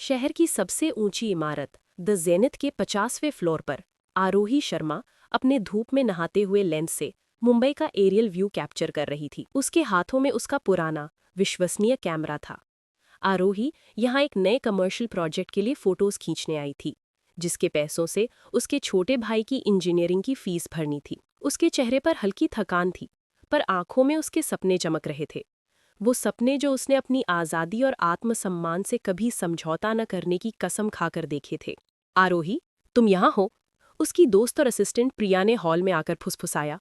शहर की सबसे ऊंची इमारत द जेनिथ के 50वें फ्लोर पर आरोही शर्मा अपने धूप में नहाते हुए लेंस से मुंबई का एरियल व्यू कैप्चर कर रही थी। उसके हाथों में उसका पुराना विश्वसनीय कैमरा था। आरोही यहाँ एक नए कमर्शियल प्रोजेक्ट के लिए फोटोज खींचने आई थी, जिसके पैसों से उसके छोटे भाई की इंजीनियरिंग की फीस भरनी थी। उसके चेहरे पर हल्की थकान थी, पर आंखों में उसके सपने चमक रहे थे। वो सपने जो उसने अपनी आज़ादी और आत्मसम्मान से कभी समझौता न करने की कसम खाकर देखे थे। आरोही, तुम यहाँ हो? उसकी दोस्त और असिस्टेंट प्रिया ने हॉल में आकर फुसफुसाया।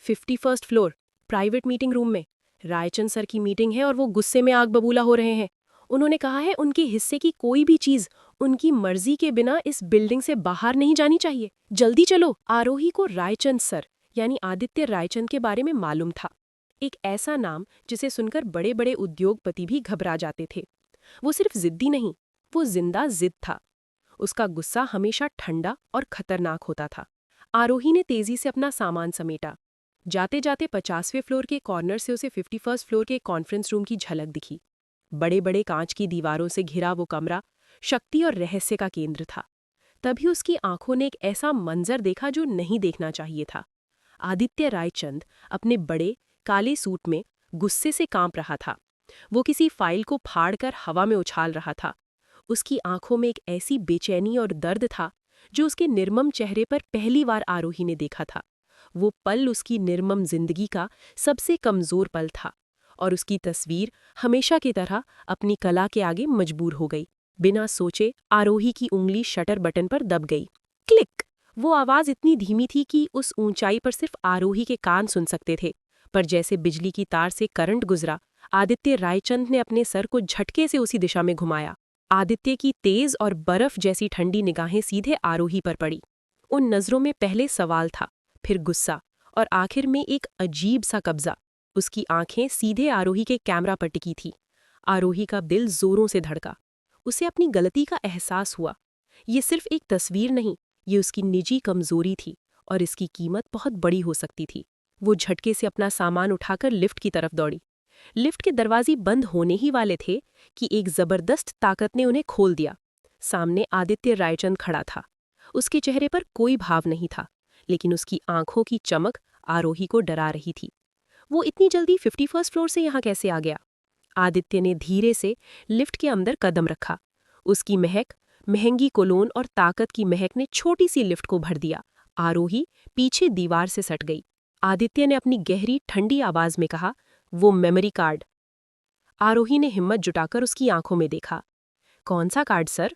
51st floor, private meeting room में रायचंद सर की मीटिंग है और वो गुस्से में आग बबूला हो रहे हैं। उन्होंने कहा है उनके हिस्से की कोई भी चीज उनकी मर्जी के बिना इस बिल्डिंग से बाहर नहीं जानी चाहिए। जल्दी चलो। आरोही को रायचंद सर यानी आदित्य रायचंद के बारे में मालूम था। एक ऐसा नाम जिसे सुनकर बड़े बड़े उद्योगपति भी घबरा जाते थे। वो सिर्फ जिद्दी नहीं, वो जिंदा जिद था। उसका गुस्सा हमेशा ठंडा और खतरनाक होता था। आरोही ने तेजी से अपना सामान समेटा। जाते जाते 50वें फ्लोर के कॉर्नर से उसे 51st फ्लोर के कॉन्फ्रेंस रूम की झलक दिखी। बड़े बड़े कांच की दीवारों से घिरा वो कमरा शक्ति और रहस्य का केंद्र था। तभी उसकी आंखों ने एक ऐसा मंजर देखा जो नहीं देखना चाहिए था। आदित्य रायचंद अपने बड़े काले सूट में गुस्से से कांप रहा था। वो किसी फाइल को फाड़कर हवा में उछाल रहा था। उसकी आंखों में एक ऐसी बेचैनी और दर्द था जो उसके निर्मम चेहरे पर पहली बार आरोही ने देखा था। वो पल उसकी निर्मम जिंदगी का सबसे कमजोर पल था और उसकी तस्वीर हमेशा की तरह अपनी कला के आगे मजबूर हो गई। बिना सोचे आरोही की उंगली शटर बटन पर दब गई। क्लिक! वो आवाज इतनी धीमी थी कि उस ऊंचाई पर सिर्फ आरोही के कान सुन सकते थे, पर जैसे बिजली की तार से करंट गुजरा, आदित्य रायचंद ने अपने सर को झटके से उसी दिशा में घुमाया। आदित्य की तेज और बर्फ जैसी ठंडी निगाहें सीधे आरोही पर पड़ी। उन नजरों में पहले सवाल था, फिर गुस्सा और आखिर में एक अजीब सा कब्जा। उसकी आंखें सीधे आरोही के कैमरा पर टिकी थी। आरोही का दिल जोरों से धड़का। उसे अपनी गलती का एहसास हुआ। ये सिर्फ एक तस्वीर नहीं, ये उसकी निजी कमजोरी थी और इसकी कीमत बहुत बड़ी हो सकती थी। वो झटके से अपना सामान उठाकर लिफ्ट की तरफ दौड़ी। लिफ्ट के दरवाजे बंद होने ही वाले थे कि एक जबरदस्त ताकत ने उन्हें खोल दिया। सामने आदित्य रायचंद खड़ा था। उसके चेहरे पर कोई भाव नहीं था, लेकिन उसकी आंखों की चमक आरोही को डरा रही थी। वो इतनी जल्दी 51st फ्लोर से यहाँ कैसे आ गया? आदित्य ने धीरे से लिफ्ट के अंदर कदम रखा। उसकी महक, महंगी कोलोन और ताकत की महक ने छोटी सी लिफ्ट को भर दिया। आरोही पीछे दीवार से सट गई। आदित्य ने अपनी गहरी ठंडी आवाज में कहा, वो मेमोरी कार्ड। आरोही ने हिम्मत जुटाकर उसकी आंखों में देखा। कौन सा कार्ड सर?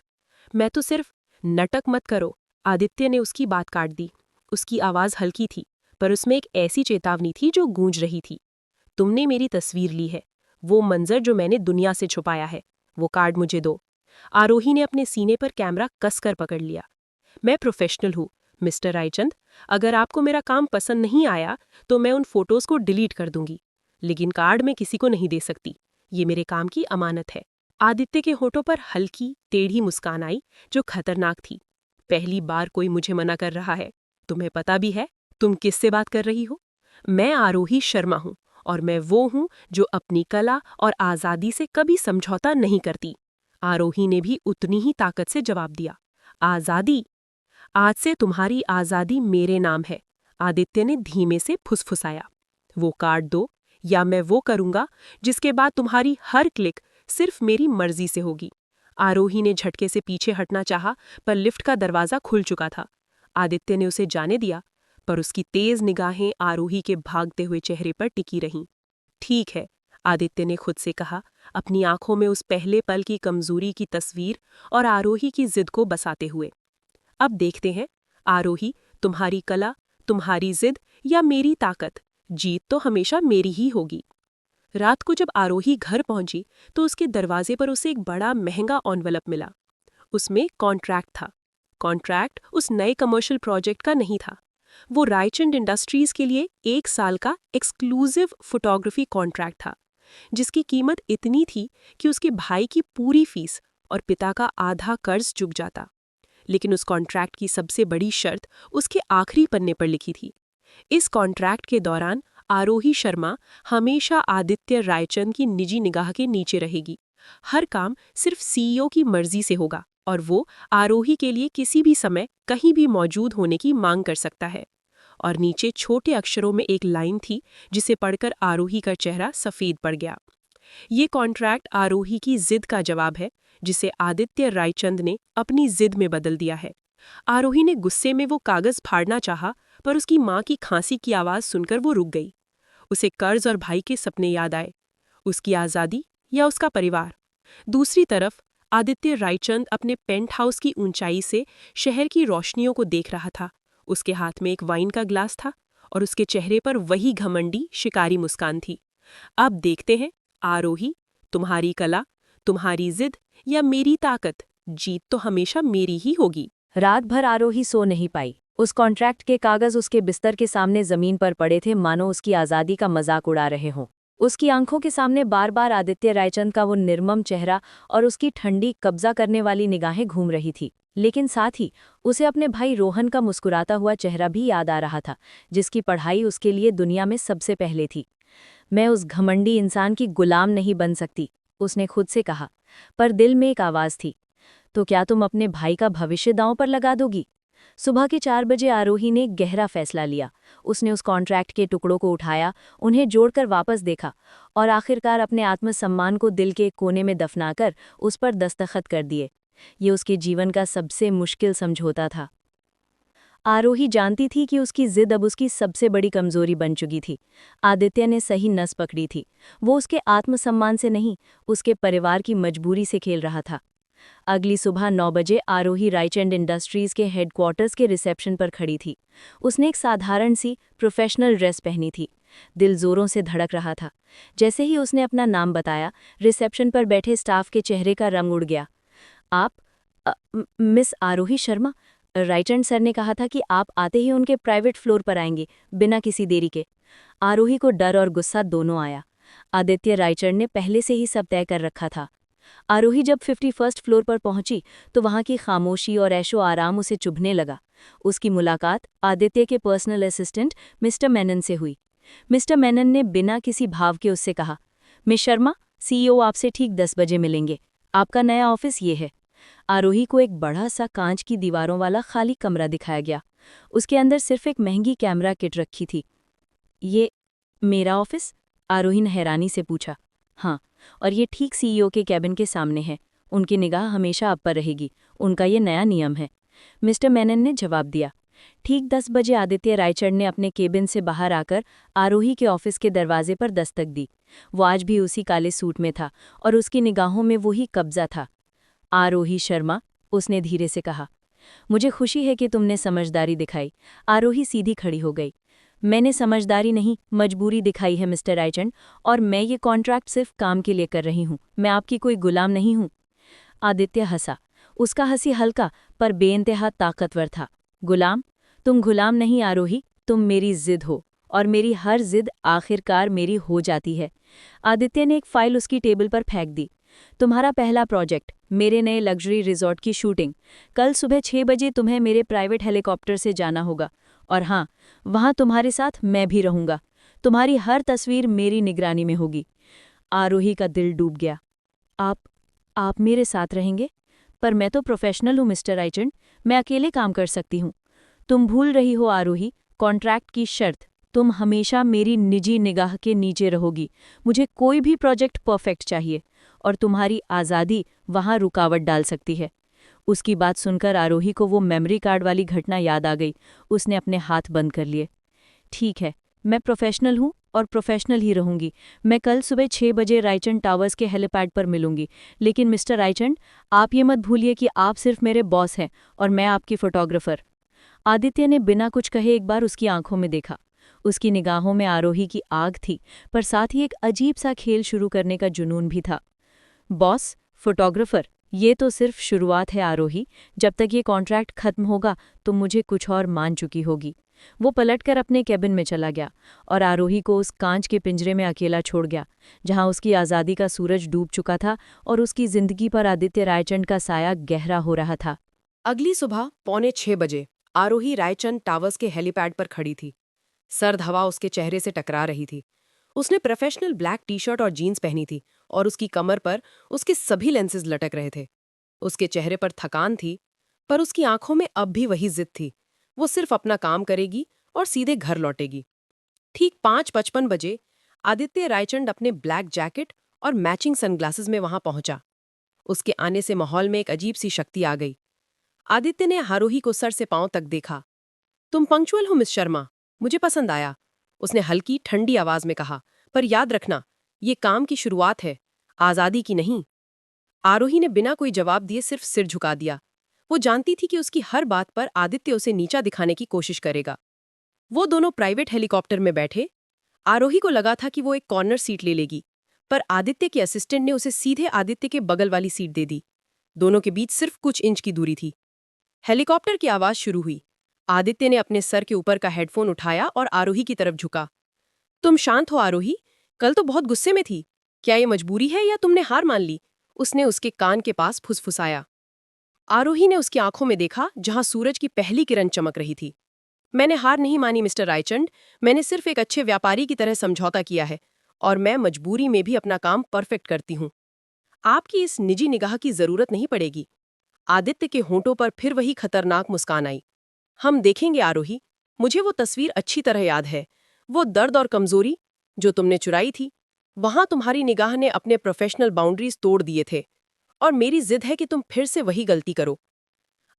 मैं तो सिर्फ। नाटक मत करो। आदित्य ने उसकी बात काट दी। उसकी आवाज हल्की थी, पर उसमें एक ऐसी चेतावनी थी जो गूंज रही थी। तुमने मेरी तस्वीर ली है, वो मंजर जो मैंने दुनिया से छुपाया है, वो कार्ड मुझे दो। आरोही ने अपने सीने पर कैमरा कसकर पकड़ लिया। मैं प्रोफेशनल हूँ मिस्टर रायचंद। अगर आपको मेरा काम पसंद नहीं आया तो मैं उन फोटोज को डिलीट कर दूंगी, लेकिन कार्ड मैं किसी को नहीं दे सकती। ये मेरे काम की अमानत है। आदित्य के होठों पर हल्की टेढ़ी मुस्कान आई जो खतरनाक थी। पहली बार कोई मुझे मना कर रहा है। तुम्हें पता भी है तुम किससे बात कर रही हो? मैं आरोही शर्मा हूँ और मैं वो हूँ जो अपनी कला और आज़ादी से कभी समझौता नहीं करती। आरोही ने भी उतनी ही ताकत से जवाब दिया। आज़ादी? आज से तुम्हारी आज़ादी मेरे नाम है। आदित्य ने धीमे से फुसफुसाया। वो कार्ड दो या मैं वो करूंगा जिसके बाद तुम्हारी हर क्लिक सिर्फ मेरी मर्जी से होगी। आरोही ने झटके से पीछे हटना चाहा, पर लिफ्ट का दरवाजा खुल चुका था। आदित्य ने उसे जाने दिया, पर उसकी तेज निगाहें आरोही के भागते हुए चेहरे पर टिकी रहीं। ठीक है, आदित्य ने खुद से कहा, अपनी आंखों में उस पहले पल की कमजोरी की तस्वीर और आरोही की जिद को बसाते हुए। अब देखते हैं, आरोही, तुम्हारी कला, तुम्हारी जिद या मेरी ताकत, जीत तो हमेशा मेरी ही होगी। रात को जब आरोही घर पहुंची तो उसके दरवाजे पर उसे एक बड़ा महंगा एनवलप मिला। उसमें कॉन्ट्रैक्ट था। कॉन्ट्रैक्ट उस नए कमर्शियल प्रोजेक्ट का नहीं था। वो रायचंद इंडस्ट्रीज के लिए 1 साल का एक्सक्लूसिव फोटोग्राफी कॉन्ट्रैक्ट था, जिसकी कीमत इतनी थी कि उसके भाई की पूरी फीस और पिता का आधा कर्ज चुक जाता। लेकिन उस कॉन्ट्रैक्ट की सबसे बड़ी शर्त उसके आखिरी पन्ने पर लिखी थी। इस कॉन्ट्रैक्ट के दौरान आरोही शर्मा हमेशा आदित्य रायचंद की निजी निगाह के नीचे रहेगी हर काम सिर्फ सीईओ की मर्जी से होगा और वो आरोही के लिए किसी भी समय कहीं भी मौजूद होने की मांग कर सकता है। और नीचे छोटे अक्षरों में एक लाइन थी जिसे पढ़कर आरोही का चेहरा सफेद पड़ गया। ये कॉन्ट्रैक्ट आरोही की जिद का जवाब है, जिसे आदित्य रायचंद ने अपनी जिद में बदल दिया है। आरोही ने गुस्से में वो कागज फाड़ना चाहा, पर उसकी माँ की खांसी की आवाज सुनकर वो रुक गई। उसे कर्ज और भाई के सपने याद आए, उसकी आज़ादी या उसका परिवार। दूसरी तरफ आदित्य रायचंद अपने पेंट हाउस की ऊंचाई से शहर की रोशनियों को देख रहा था। उसके हाथ में एक वाइन का ग्लास था और उसके चेहरे पर वही घमंडी शिकारी मुस्कान थी। अब देखते हैं, आरोही, तुम्हारी कला, तुम्हारी जिद या मेरी ताकत, जीत तो हमेशा मेरी ही होगी। रात भर आरोही सो नहीं पाई। उस कॉन्ट्रैक्ट के कागज उसके बिस्तर के सामने जमीन पर पड़े थे, मानो उसकी आज़ादी का मजाक उड़ा रहे हों। उसकी आंखों के सामने बार बार आदित्य रायचंद का वो निर्मम चेहरा और उसकी ठंडी कब्जा करने वाली निगाहें घूम रही थी। लेकिन साथ ही उसे अपने भाई रोहन का मुस्कुराता हुआ चेहरा भी याद आ रहा था, जिसकी पढ़ाई उसके लिए दुनिया में सबसे पहले थी। मैं उस घमंडी इंसान की गुलाम नहीं बन सकती, उसने खुद से कहा। पर दिल में एक आवाज़ थी, तो क्या तुम अपने भाई का भविष्य दांव पर लगा दोगी? सुबह के 4 बजे आरोही ने एक गहरा फैसला लिया। उसने उस कॉन्ट्रैक्ट के टुकड़ों को उठाया, उन्हें जोड़कर वापस देखा और आखिरकार अपने आत्मसम्मान को दिल के एक कोने में दफनाकर उस पर दस्तखत कर दिए। ये उसके जीवन का सबसे मुश्किल समझौता था। आरोही जानती थी कि उसकी जिद अब उसकी सबसे बड़ी कमजोरी बन चुकी थी। आदित्य ने सही नस पकड़ी थी। वो उसके आत्मसम्मान से नहीं, उसके परिवार की मजबूरी से खेल रहा था। अगली सुबह 9 बजे आरोही रायचंद इंडस्ट्रीज के हेडक्वार्टर्स के रिसेप्शन पर खड़ी थी। उसने एक साधारण सी प्रोफेशनल ड्रेस पहनी थी। दिल जोरों से धड़क रहा था। जैसे ही उसने अपना नाम बताया, रिसेप्शन पर बैठे स्टाफ के चेहरे का रंग उड़ गया। आप मिस आरोही शर्मा, रायचंद सर ने कहा था कि आप आते ही उनके प्राइवेट फ्लोर पर आएंगे, बिना किसी देरी के। आरोही को डर और गुस्सा दोनों आया। आदित्य रायचंद ने पहले से ही सब तय कर रखा था। आरोही जब 51st फ्लोर पर पहुंची तो वहां की खामोशी और ऐशो आराम उसे चुभने लगा। उसकी मुलाकात आदित्य के पर्सनल असिस्टेंट मिस्टर मेनन से हुई। मिस्टर मेनन ने बिना किसी भाव के उससे कहा, मिस शर्मा, सीईओ आपसे ठीक 10 बजे मिलेंगे। आपका नया ऑफिस ये है। आरोही को एक बड़ा सा कांच की दीवारों वाला खाली कमरा दिखाया गया। उसके अंदर सिर्फ एक महंगी कैमरा किट रखी थी। ये मेरा ऑफिस? आरोही ने हैरानी से पूछा। हाँ, और ये ठीक सीईओ के कैबिन के सामने है। उनकी निगाह हमेशा आप पर रहेगी, उनका ये नया नियम है, मिस्टर मेनन ने जवाब दिया। ठीक 10 बजे आदित्य रायचंद ने अपने केबिन से बाहर आकर आरोही के ऑफिस के दरवाजे पर दस्तक दी। वो आज भी उसी काले सूट में था और उसकी निगाहों में वही कब्जा था। आरोही शर्मा, उसने धीरे से कहा, मुझे खुशी है कि तुमने समझदारी दिखाई। आरोही सीधी खड़ी हो गई। मैंने समझदारी नहीं, मजबूरी दिखाई है मिस्टर रायचंद, और मैं ये कॉन्ट्रैक्ट सिर्फ काम के लिए कर रही हूँ। मैं आपकी कोई गुलाम नहीं हूँ। आदित्य हंसा। उसका हंसी हल्का पर बेइंतहा ताकतवर था। गुलाम? तुम गुलाम नहीं आरोही, तुम मेरी जिद हो, और मेरी हर जिद आखिरकार मेरी हो जाती है। आदित्य ने एक फाइल उसकी टेबल पर फेंक दी। तुम्हारा पहला प्रोजेक्ट, मेरे नए लग्जरी रिजॉर्ट की शूटिंग। कल सुबह 6 बजे तुम्हें मेरे प्राइवेट हेलीकॉप्टर से जाना होगा। और हाँ, वहाँ तुम्हारे साथ मैं भी रहूंगा। तुम्हारी हर तस्वीर मेरी निगरानी में होगी। आरोही का दिल डूब गया। आप मेरे साथ रहेंगे? पर मैं तो प्रोफेशनल हूँ मिस्टर रायचंद, मैं अकेले काम कर सकती हूँ। तुम भूल रही हो आरोही, कॉन्ट्रैक्ट की शर्त, तुम हमेशा मेरी निजी निगाह के नीचे रहोगी। मुझे कोई भी प्रोजेक्ट परफेक्ट चाहिए, और तुम्हारी आज़ादी वहाँ रुकावट डाल सकती है। उसकी बात सुनकर आरोही को वो मेमोरी कार्ड वाली घटना याद आ गई। उसने अपने हाथ बंद कर लिए। ठीक है, मैं प्रोफेशनल हूँ और प्रोफेशनल ही रहूंगी। मैं कल सुबह 6 बजे रायचंद टावर्स के हेलीपैड पर मिलूंगी। लेकिन मिस्टर रायचंद, आप ये मत भूलिए कि आप सिर्फ मेरे बॉस हैं और मैं आपकी फोटोग्राफर। आदित्य ने बिना कुछ कहे एक बार उसकी आंखों में देखा। उसकी निगाहों में आरोही की आग थी, पर साथ ही एक अजीब सा खेल शुरू करने का जुनून भी था। बॉस, फोटोग्राफर, ये तो सिर्फ शुरुआत है आरोही। जब तक ये कॉन्ट्रैक्ट खत्म होगा तो मुझे कुछ और मान चुकी होगी। वो पलटकर अपने कैबिन में चला गया और आरोही को उस कांच के पिंजरे में अकेला छोड़ गया, जहां उसकी आज़ादी का सूरज डूब चुका था और उसकी जिंदगी पर आदित्य रायचंद का साया गहरा हो रहा था। अगली सुबह 5:45 आरोही रायचंद टावर्स के हेलीपैड पर खड़ी थी। सर्द हवा उसके चेहरे से टकरा रही थी। उसने प्रोफेशनल ब्लैक टी शर्ट और जीन्स पहनी थी और उसकी कमर पर उसके सभी लेंसेज लटक रहे थे। उसके चेहरे पर थकान थी, पर उसकी आंखों में अब भी वही जिद थी। वो सिर्फ अपना काम करेगी और सीधे घर लौटेगी। ठीक 5:55 बजे आदित्य रायचंद अपने ब्लैक जैकेट और मैचिंग सनग्लासेस में वहां पहुंचा। उसके आने से माहौल में एक अजीब सी शक्ति आ गई। आदित्य ने आरोही को सर से पांव तक देखा। तुम पंक्चुअल हो मिस शर्मा, मुझे पसंद आया, उसने हल्की ठंडी आवाज में कहा। पर याद रखना, ये काम की शुरुआत है, आजादी की नहीं। आरोही ने बिना कोई जवाब दिए सिर्फ सिर झुका दिया। वो जानती थी कि उसकी हर बात पर आदित्य उसे नीचा दिखाने की कोशिश करेगा। वो दोनों प्राइवेट हेलीकॉप्टर में बैठे। आरोही को लगा था कि वो एक कॉर्नर सीट ले लेगी, पर आदित्य के असिस्टेंट ने उसे सीधे आदित्य के बगल वाली सीट दे दी। दोनों के बीच सिर्फ कुछ इंच की दूरी थी। हेलीकॉप्टर की आवाज शुरू हुई। आदित्य ने अपने सर के ऊपर का हेडफोन उठाया और आरोही की तरफ झुका। तुम शांत हो आरोही, कल तो बहुत गुस्से में थी। क्या ये मजबूरी है या तुमने हार मान ली? उसने उसके कान के पास फुसफुसाया। आरोही ने उसकी आंखों में देखा, जहां सूरज की पहली किरण चमक रही थी। मैंने हार नहीं मानी मिस्टर रायचंद, मैंने सिर्फ एक अच्छे व्यापारी की तरह समझौता किया है, और मैं मजबूरी में भी अपना काम परफेक्ट करती हूँ। आपकी इस निजी निगाह की जरूरत नहीं पड़ेगी। आदित्य के होंठों पर फिर वही खतरनाक मुस्कान आई। हम देखेंगे आरोही, मुझे वो तस्वीर अच्छी तरह याद है। वो दर्द और कमजोरी जो तुमने चुराई थी, वहां तुम्हारी निगाह ने अपने प्रोफेशनल बाउंड्रीज तोड़ दिए थे, और मेरी जिद है कि तुम फिर से वही गलती करो।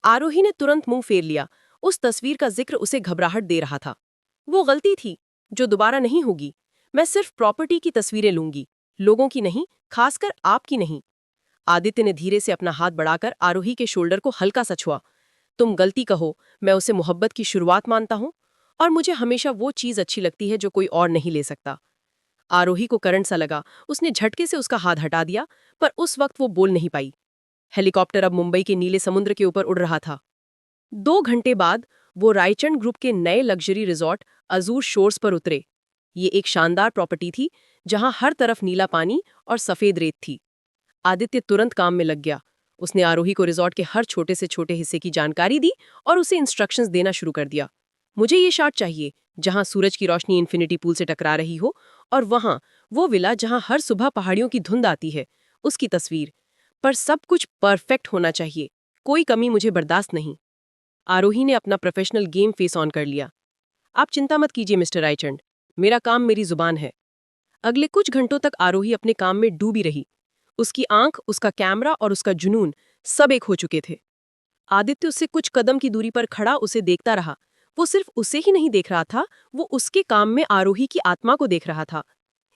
आरोही ने तुरंत मुंह फेर लिया। उस तस्वीर का जिक्र उसे घबराहट दे रहा था। वो गलती थी जो दोबारा नहीं होगी। मैं सिर्फ प्रॉपर्टी की तस्वीरें लूंगी, लोगों की नहीं, खासकर आपकी नहीं। आदित्य ने धीरे से अपना हाथ बढ़ाकर आरोही के शोल्डर को हल्का सा छुआ। तुम गलती कहो, मैं उसे मोहब्बत की शुरुआत मानता हूं, और मुझे हमेशा वो चीज अच्छी लगती है जो कोई और नहीं ले सकता। आरोही को करंट सा लगा। उसने झटके से उसका हाथ हटा दिया, पर उस वक्त वो बोल नहीं पाई। हेलीकॉप्टर अब मुंबई के नीले समुद्र के ऊपर उड़ रहा था। 2 घंटे बाद वो रायचंद ग्रुप के नए लग्जरी रिजॉर्ट अजूर शोर्स पर उतरे। ये एक शानदार प्रॉपर्टी थी, जहां हर तरफ नीला पानी और सफेद रेत थी। आदित्य तुरंत काम में लग गया। उसने आरोही को रिजॉर्ट के हर छोटे से छोटे हिस्से की जानकारी दी और उसे इंस्ट्रक्शंस देना शुरू कर दिया। मुझे ये शॉट चाहिए जहां सूरज की रोशनी इन्फिनिटी पूल से टकरा रही हो, और वहां वो विला जहां हर सुबह पहाड़ियों की धुंध आती है, उसकी तस्वीर। पर सब कुछ परफेक्ट होना चाहिए, कोई कमी मुझे बर्दाश्त नहीं। आरोही ने अपना प्रोफेशनल गेम फेस ऑन कर लिया। आप चिंता मत कीजिए मिस्टर रायचंद, मेरा काम मेरी जुबान है। अगले कुछ घंटों तक आरोही अपने काम में डूबी रही। उसकी आंख, उसका कैमरा और उसका जुनून सब एक हो चुके थे। आदित्य उससे कुछ कदम की दूरी पर खड़ा उसे देखता रहा। वो सिर्फ उसे ही नहीं देख रहा था, वो उसके काम में आरोही की आत्मा को देख रहा था।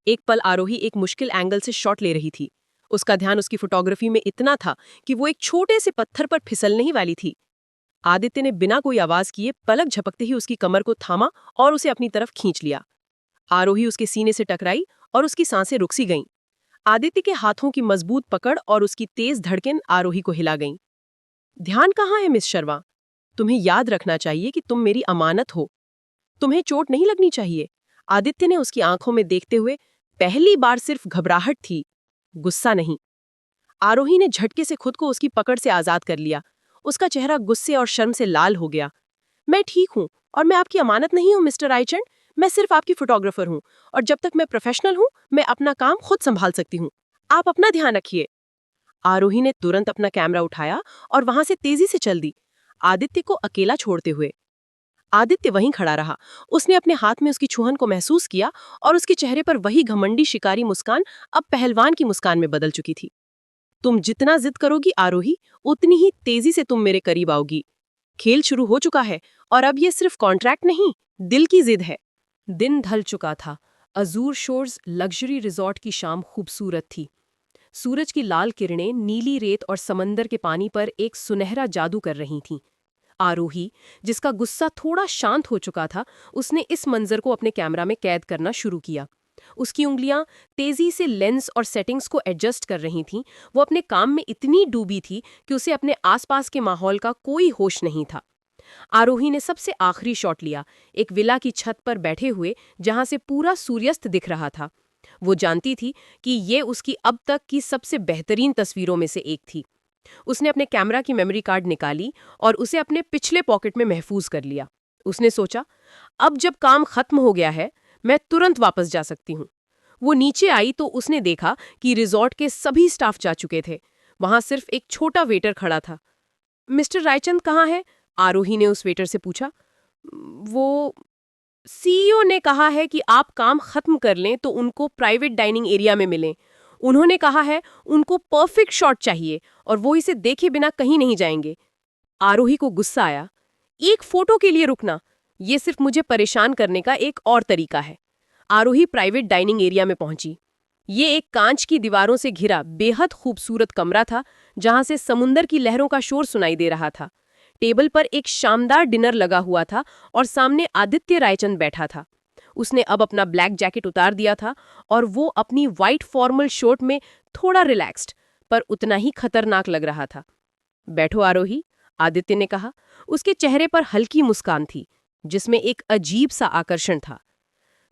एक पल आरोही एक मुश्किल एंगल से शॉट ले रही थी। उसका ध्यान उसकी फोटोग्राफी में इतना था कि वो एक छोटे से पत्थर पर फिसलने ही वाली थी। आदित्य ने बिना कोई आवाज किए पलक झपकते ही उसकी कमर को थामा और उसे अपनी तरफ खींच लिया। आरोही उसके सीने से टकराई और उसकी सांसें रुक सी गईं। आदित्य के हाथों की मजबूत पकड़ और उसकी तेज धड़कन आरोही को हिला गईं। ध्यान कहाँ है मिस शर्मा? तुम्हें याद रखना चाहिए कि तुम मेरी अमानत हो। तुम्हें चोट नहीं लगनी चाहिए। आदित्य ने उसकी आंखों में देखते हुए, पहली बार सिर्फ घबराहट थी, गुस्सा नहीं। आरोही ने झटके से खुद को उसकी पकड़ से आजाद कर लिया। उसका चेहरा गुस्से और शर्म से लाल हो गया। मैं ठीक हूं, और मैं आपकी अमानत नहीं हूं मिस्टर रायचंद। मैं सिर्फ आपकी फोटोग्राफर हूं, और जब तक मैं प्रोफेशनल हूं, मैं अपना काम खुद संभाल सकती हूं। आप अपना ध्यान रखिए। आरोही ने तुरंत अपना कैमरा उठाया और वहां से तेजी से चल दी, आदित्य को अकेला छोड़ते हुए। आदित्य वहीं खड़ा रहा। उसने अपने हाथ में उसकी छुहन को महसूस किया, और उसके चेहरे पर वही घमंडी शिकारी मुस्कान अब पहलवान की मुस्कान में बदल चुकी थी। तुम जितना जिद करोगी आरोही, उतनी ही तेजी से तुम मेरे करीब आओगी। खेल शुरू हो चुका है, और अब ये सिर्फ कॉन्ट्रैक्ट नहीं, दिल की जिद है। दिन ढल चुका था। अजूर शोर्स लग्जरी रिजॉर्ट की शाम खूबसूरत थी। सूरज की लाल किरणें नीली रेत और समंदर के पानी पर एक सुनहरा जादू कर रही थीं। आरोही, जिसका गुस्सा थोड़ा शांत हो चुका था, उसने इस मंजर को अपने कैमरा में कैद करना शुरू किया। उसकी उंगलियां तेजी से लेंस और सेटिंग्स को एडजस्ट कर रही थीं। वो अपने काम में इतनी डूबी थी कि उसे अपने आसपास के माहौल का कोई होश नहीं था। आरोही ने सबसे आखिरी शॉट लिया, एक विला की छत पर बैठे हुए, जहां से पूरा सूर्यास्त दिख रहा था। वो जानती थी कि ये उसकी अब तक की सबसे बेहतरीन तस्वीरों में से एक थी। उसने अपने कैमरा की मेमोरी कार्ड निकाली और उसे अपने पिछले पॉकेट में महफूज कर लिया। उसने सोचा, अब जब काम खत्म हो गया है, मैं तुरंत वापस जा सकती हूँ। वो नीचे आई तो उसने देखा कि रिजॉर्ट के सभी स्टाफ जा चुके थे। वहां सिर्फ एक छोटा वेटर खड़ा था। मिस्टर रायचंद कहाँ है? आरोही ने उस वेटर से पूछा। वो सीईओ ने कहा है कि आप काम खत्म कर लें तो उनको प्राइवेट डाइनिंग एरिया में मिलें। उन्होंने कहा है उनको परफेक्ट शॉट चाहिए और वो इसे देखे बिना कहीं नहीं जाएंगे। आरोही को गुस्सा आया। एक फोटो के लिए रुकना, ये सिर्फ मुझे परेशान करने का एक और तरीका है। आरोही प्राइवेट डाइनिंग एरिया में पहुंची। ये एक कांच की दीवारों से घिरा बेहद खूबसूरत कमरा था, जहां से समुंदर की लहरों का शोर सुनाई दे रहा था। टेबल पर एक शानदार डिनर लगा हुआ था और सामने आदित्य रायचंद बैठा था। उसने अब अपना ब्लैक जैकेट उतार दिया था और वो अपनी वाइट फॉर्मल शर्ट में थोड़ा रिलैक्स्ड पर उतना ही खतरनाक लग रहा था। बैठो आरोही, आदित्य ने कहा। उसके चेहरे पर हल्की मुस्कान थी, जिसमें एक अजीब सा आकर्षण था।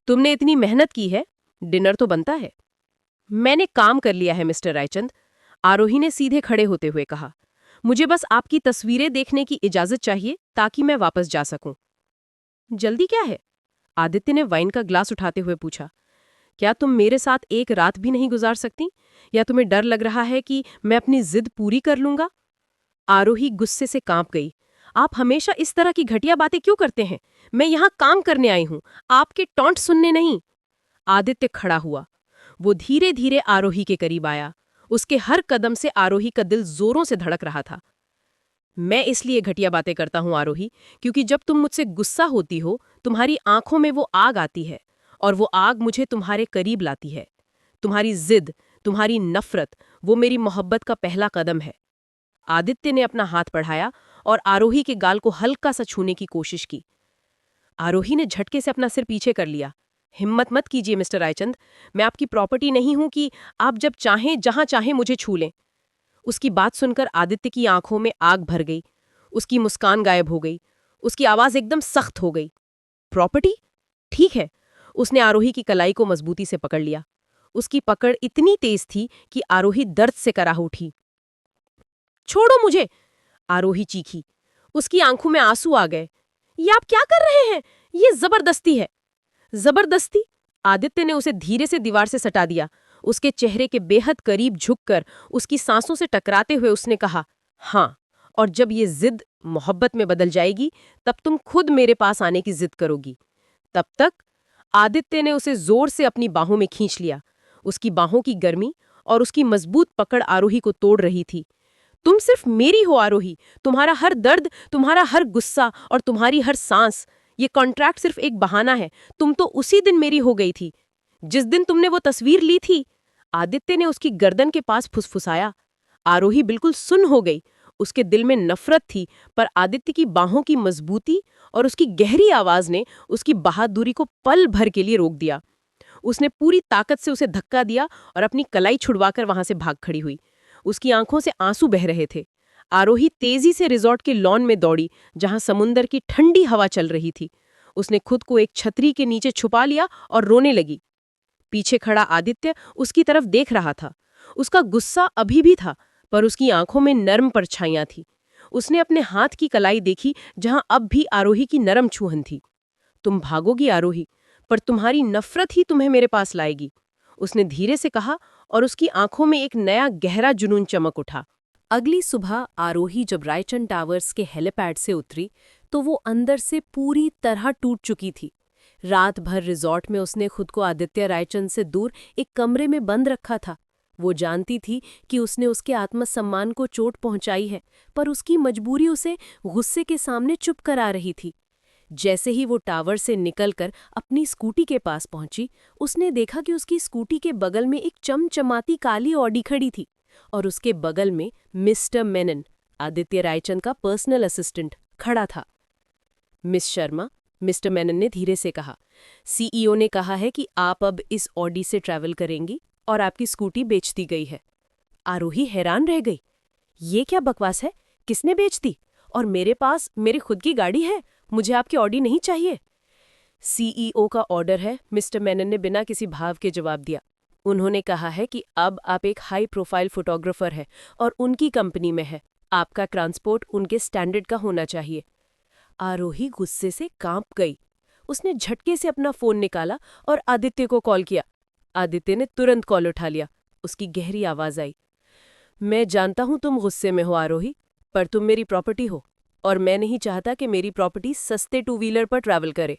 तुमने इतनी मेहनत की है, डिनर तो बनता है। मैंने काम कर लिया है मिस्टर रायचंद, आरोही ने सीधे खड़े होते हुए कहा। मुझे बस आपकी तस्वीरें देखने की इजाजत चाहिए ताकि मैं वापस जा सकूं। जल्दी क्या है? आदित्य ने वाइन का ग्लास उठाते हुए पूछा। क्या तुम मेरे साथ एक रात भी नहीं गुजार सकती? या तुम्हें डर लग रहा है कि मैं अपनी जिद पूरी कर लूंगा? आरोही गुस्से से कांप गई। आप हमेशा इस तरह की घटिया बातें क्यों करते हैं? मैं यहाँ काम करने आई हूँ, आपके टॉन्ट सुनने नहीं। आदित्य खड़ा हुआ। वो धीरे धीरे आरोही के करीब आया। उसके हर कदम से आरोही का दिल जोरों से धड़क रहा था। मैं इसलिए घटिया बातें करता हूं आरोही, क्योंकि जब तुम मुझसे गुस्सा होती हो, तुम्हारी आंखों में वो आग आती है और वो आग मुझे तुम्हारे करीब लाती है। तुम्हारी जिद, तुम्हारी नफरत, वो मेरी मोहब्बत का पहला कदम है। आदित्य ने अपना हाथ बढ़ाया और आरोही के गाल को हल्का सा छूने की कोशिश की। आरोही ने झटके से अपना सिर पीछे कर लिया। हिम्मत मत कीजिए मिस्टर रायचंद, मैं आपकी प्रॉपर्टी नहीं हूं कि आप जब चाहें जहां चाहें मुझे छू लें। उसकी बात सुनकर आदित्य की आंखों में आग भर गई। उसकी मुस्कान गायब हो गई। उसकी आवाज एकदम सख्त हो गई। प्रॉपर्टी? ठीक है। उसने आरोही की कलाई को मजबूती से पकड़ लिया। उसकी पकड़ इतनी तेज थी कि आरोही दर्द से कराह उठी। छोड़ो मुझे! आरोही चीखी। उसकी आंखों में आंसू आ गए। ये आप क्या कर रहे हैं? ये जबरदस्ती है। जबरदस्ती? आदित्य ने उसे धीरे से दीवार से सटा दिया। उसके चेहरे के बेहद करीब झुककर उसकी सांसों से टकराते हुए उसने कहा, हाँ, और जब ये जिद मोहब्बत में बदल जाएगी, तब तुम खुद मेरे पास आने की जिद करोगी। तब तक? आदित्य ने उसे जोर से अपनी बाहों में खींच लिया। उसकी बाहों की गर्मी और उसकी मजबूत पकड़ आरोही को तोड़ रही थी। तुम सिर्फ मेरी हो आरोही, तुम्हारा हर दर्द, तुम्हारा हर गुस्सा और तुम्हारी हर सांस। ये कॉन्ट्रैक्ट सिर्फ एक बहाना है। तुम तो उसी दिन मेरी हो गई थी, जिस दिन तुमने वो तस्वीर ली थी। आदित्य ने उसकी गर्दन के पास फुसफुसाया। आरोही बिल्कुल सुन्न हो गई। उसके दिल में नफरत थी, पर आदित्य की बाहों की मजबूती और उसकी गहरी आवाज ने उसकी बहादुरी को पल भर के लिए रोक दिया। उसने पूरी ताकत से उसे धक्का दिया और अपनी कलाई छुड़वाकर वहां से भाग खड़ी हुई। उसकी आंखों से आंसू बह रहे थे। आरोही तेजी से रिजॉर्ट के लॉन में दौड़ी, जहां समुंदर की ठंडी हवा चल रही थी। उसने खुद को एक छतरी के नीचे छुपा लिया और रोने लगी। पीछे खड़ा आदित्य उसकी तरफ देख रहा था। उसका गुस्सा अभी भी था, पर उसकी आंखों में नर्म परछाइयां थी। उसने अपने हाथ की कलाई देखी, जहां अब भी आरोही की नरम छुहन थी। तुम भागोगी आरोही, पर तुम्हारी नफरत ही तुम्हें मेरे पास लाएगी, उसने धीरे से कहा, और उसकी आंखों में एक नया गहरा जुनून चमक उठा। अगली सुबह आरोही जब रायचंद टावर्स के हेलीपैड से उतरी, तो वो अंदर से पूरी तरह टूट चुकी थी। रात भर रिजॉर्ट में उसने खुद को आदित्य रायचंद से दूर एक कमरे में बंद रखा था। वो जानती थी कि उसने उसके आत्मसम्मान को चोट पहुंचाई है, पर उसकी मजबूरी उसे गुस्से के सामने चुप करा रही थी। जैसे ही वो टावर से निकलकर अपनी स्कूटी के पास पहुंची, उसने देखा कि उसकी स्कूटी के बगल में एक चमचमाती काली ऑडी खड़ी थी और उसके बगल में मिस्टर मेनन, आदित्य रायचंद का पर्सनल असिस्टेंट, खड़ा था। मिस शर्मा, मिस्टर मेनन ने धीरे से कहा, सीईओ ने कहा है कि आप अब इस ऑडी से ट्रैवल करेंगी और आपकी स्कूटी बेच दी गई है। आरोही हैरान रह गई। ये क्या बकवास है? किसने बेच दी? और मेरे पास मेरी खुद की गाड़ी है, मुझे आपकी ऑडी नहीं चाहिए। सीईओ का ऑर्डर है, मिस्टर मेनन ने बिना किसी भाव के जवाब दिया। उन्होंने कहा है कि अब आप एक हाई प्रोफाइल फोटोग्राफर हैं और उनकी कंपनी में है। आपका ट्रांसपोर्ट उनके स्टैंडर्ड का होना चाहिए। आरोही गुस्से से कांप गई। उसने झटके से अपना फोन निकाला और आदित्य को कॉल किया। आदित्य ने तुरंत कॉल उठा लिया। उसकी गहरी आवाज आई, मैं जानता हूं तुम गुस्से में हो आरोही, पर तुम मेरी प्रॉपर्टी हो और मैं नहीं चाहता कि मेरी प्रॉपर्टी सस्ते टू व्हीलर पर ट्रैवल करे।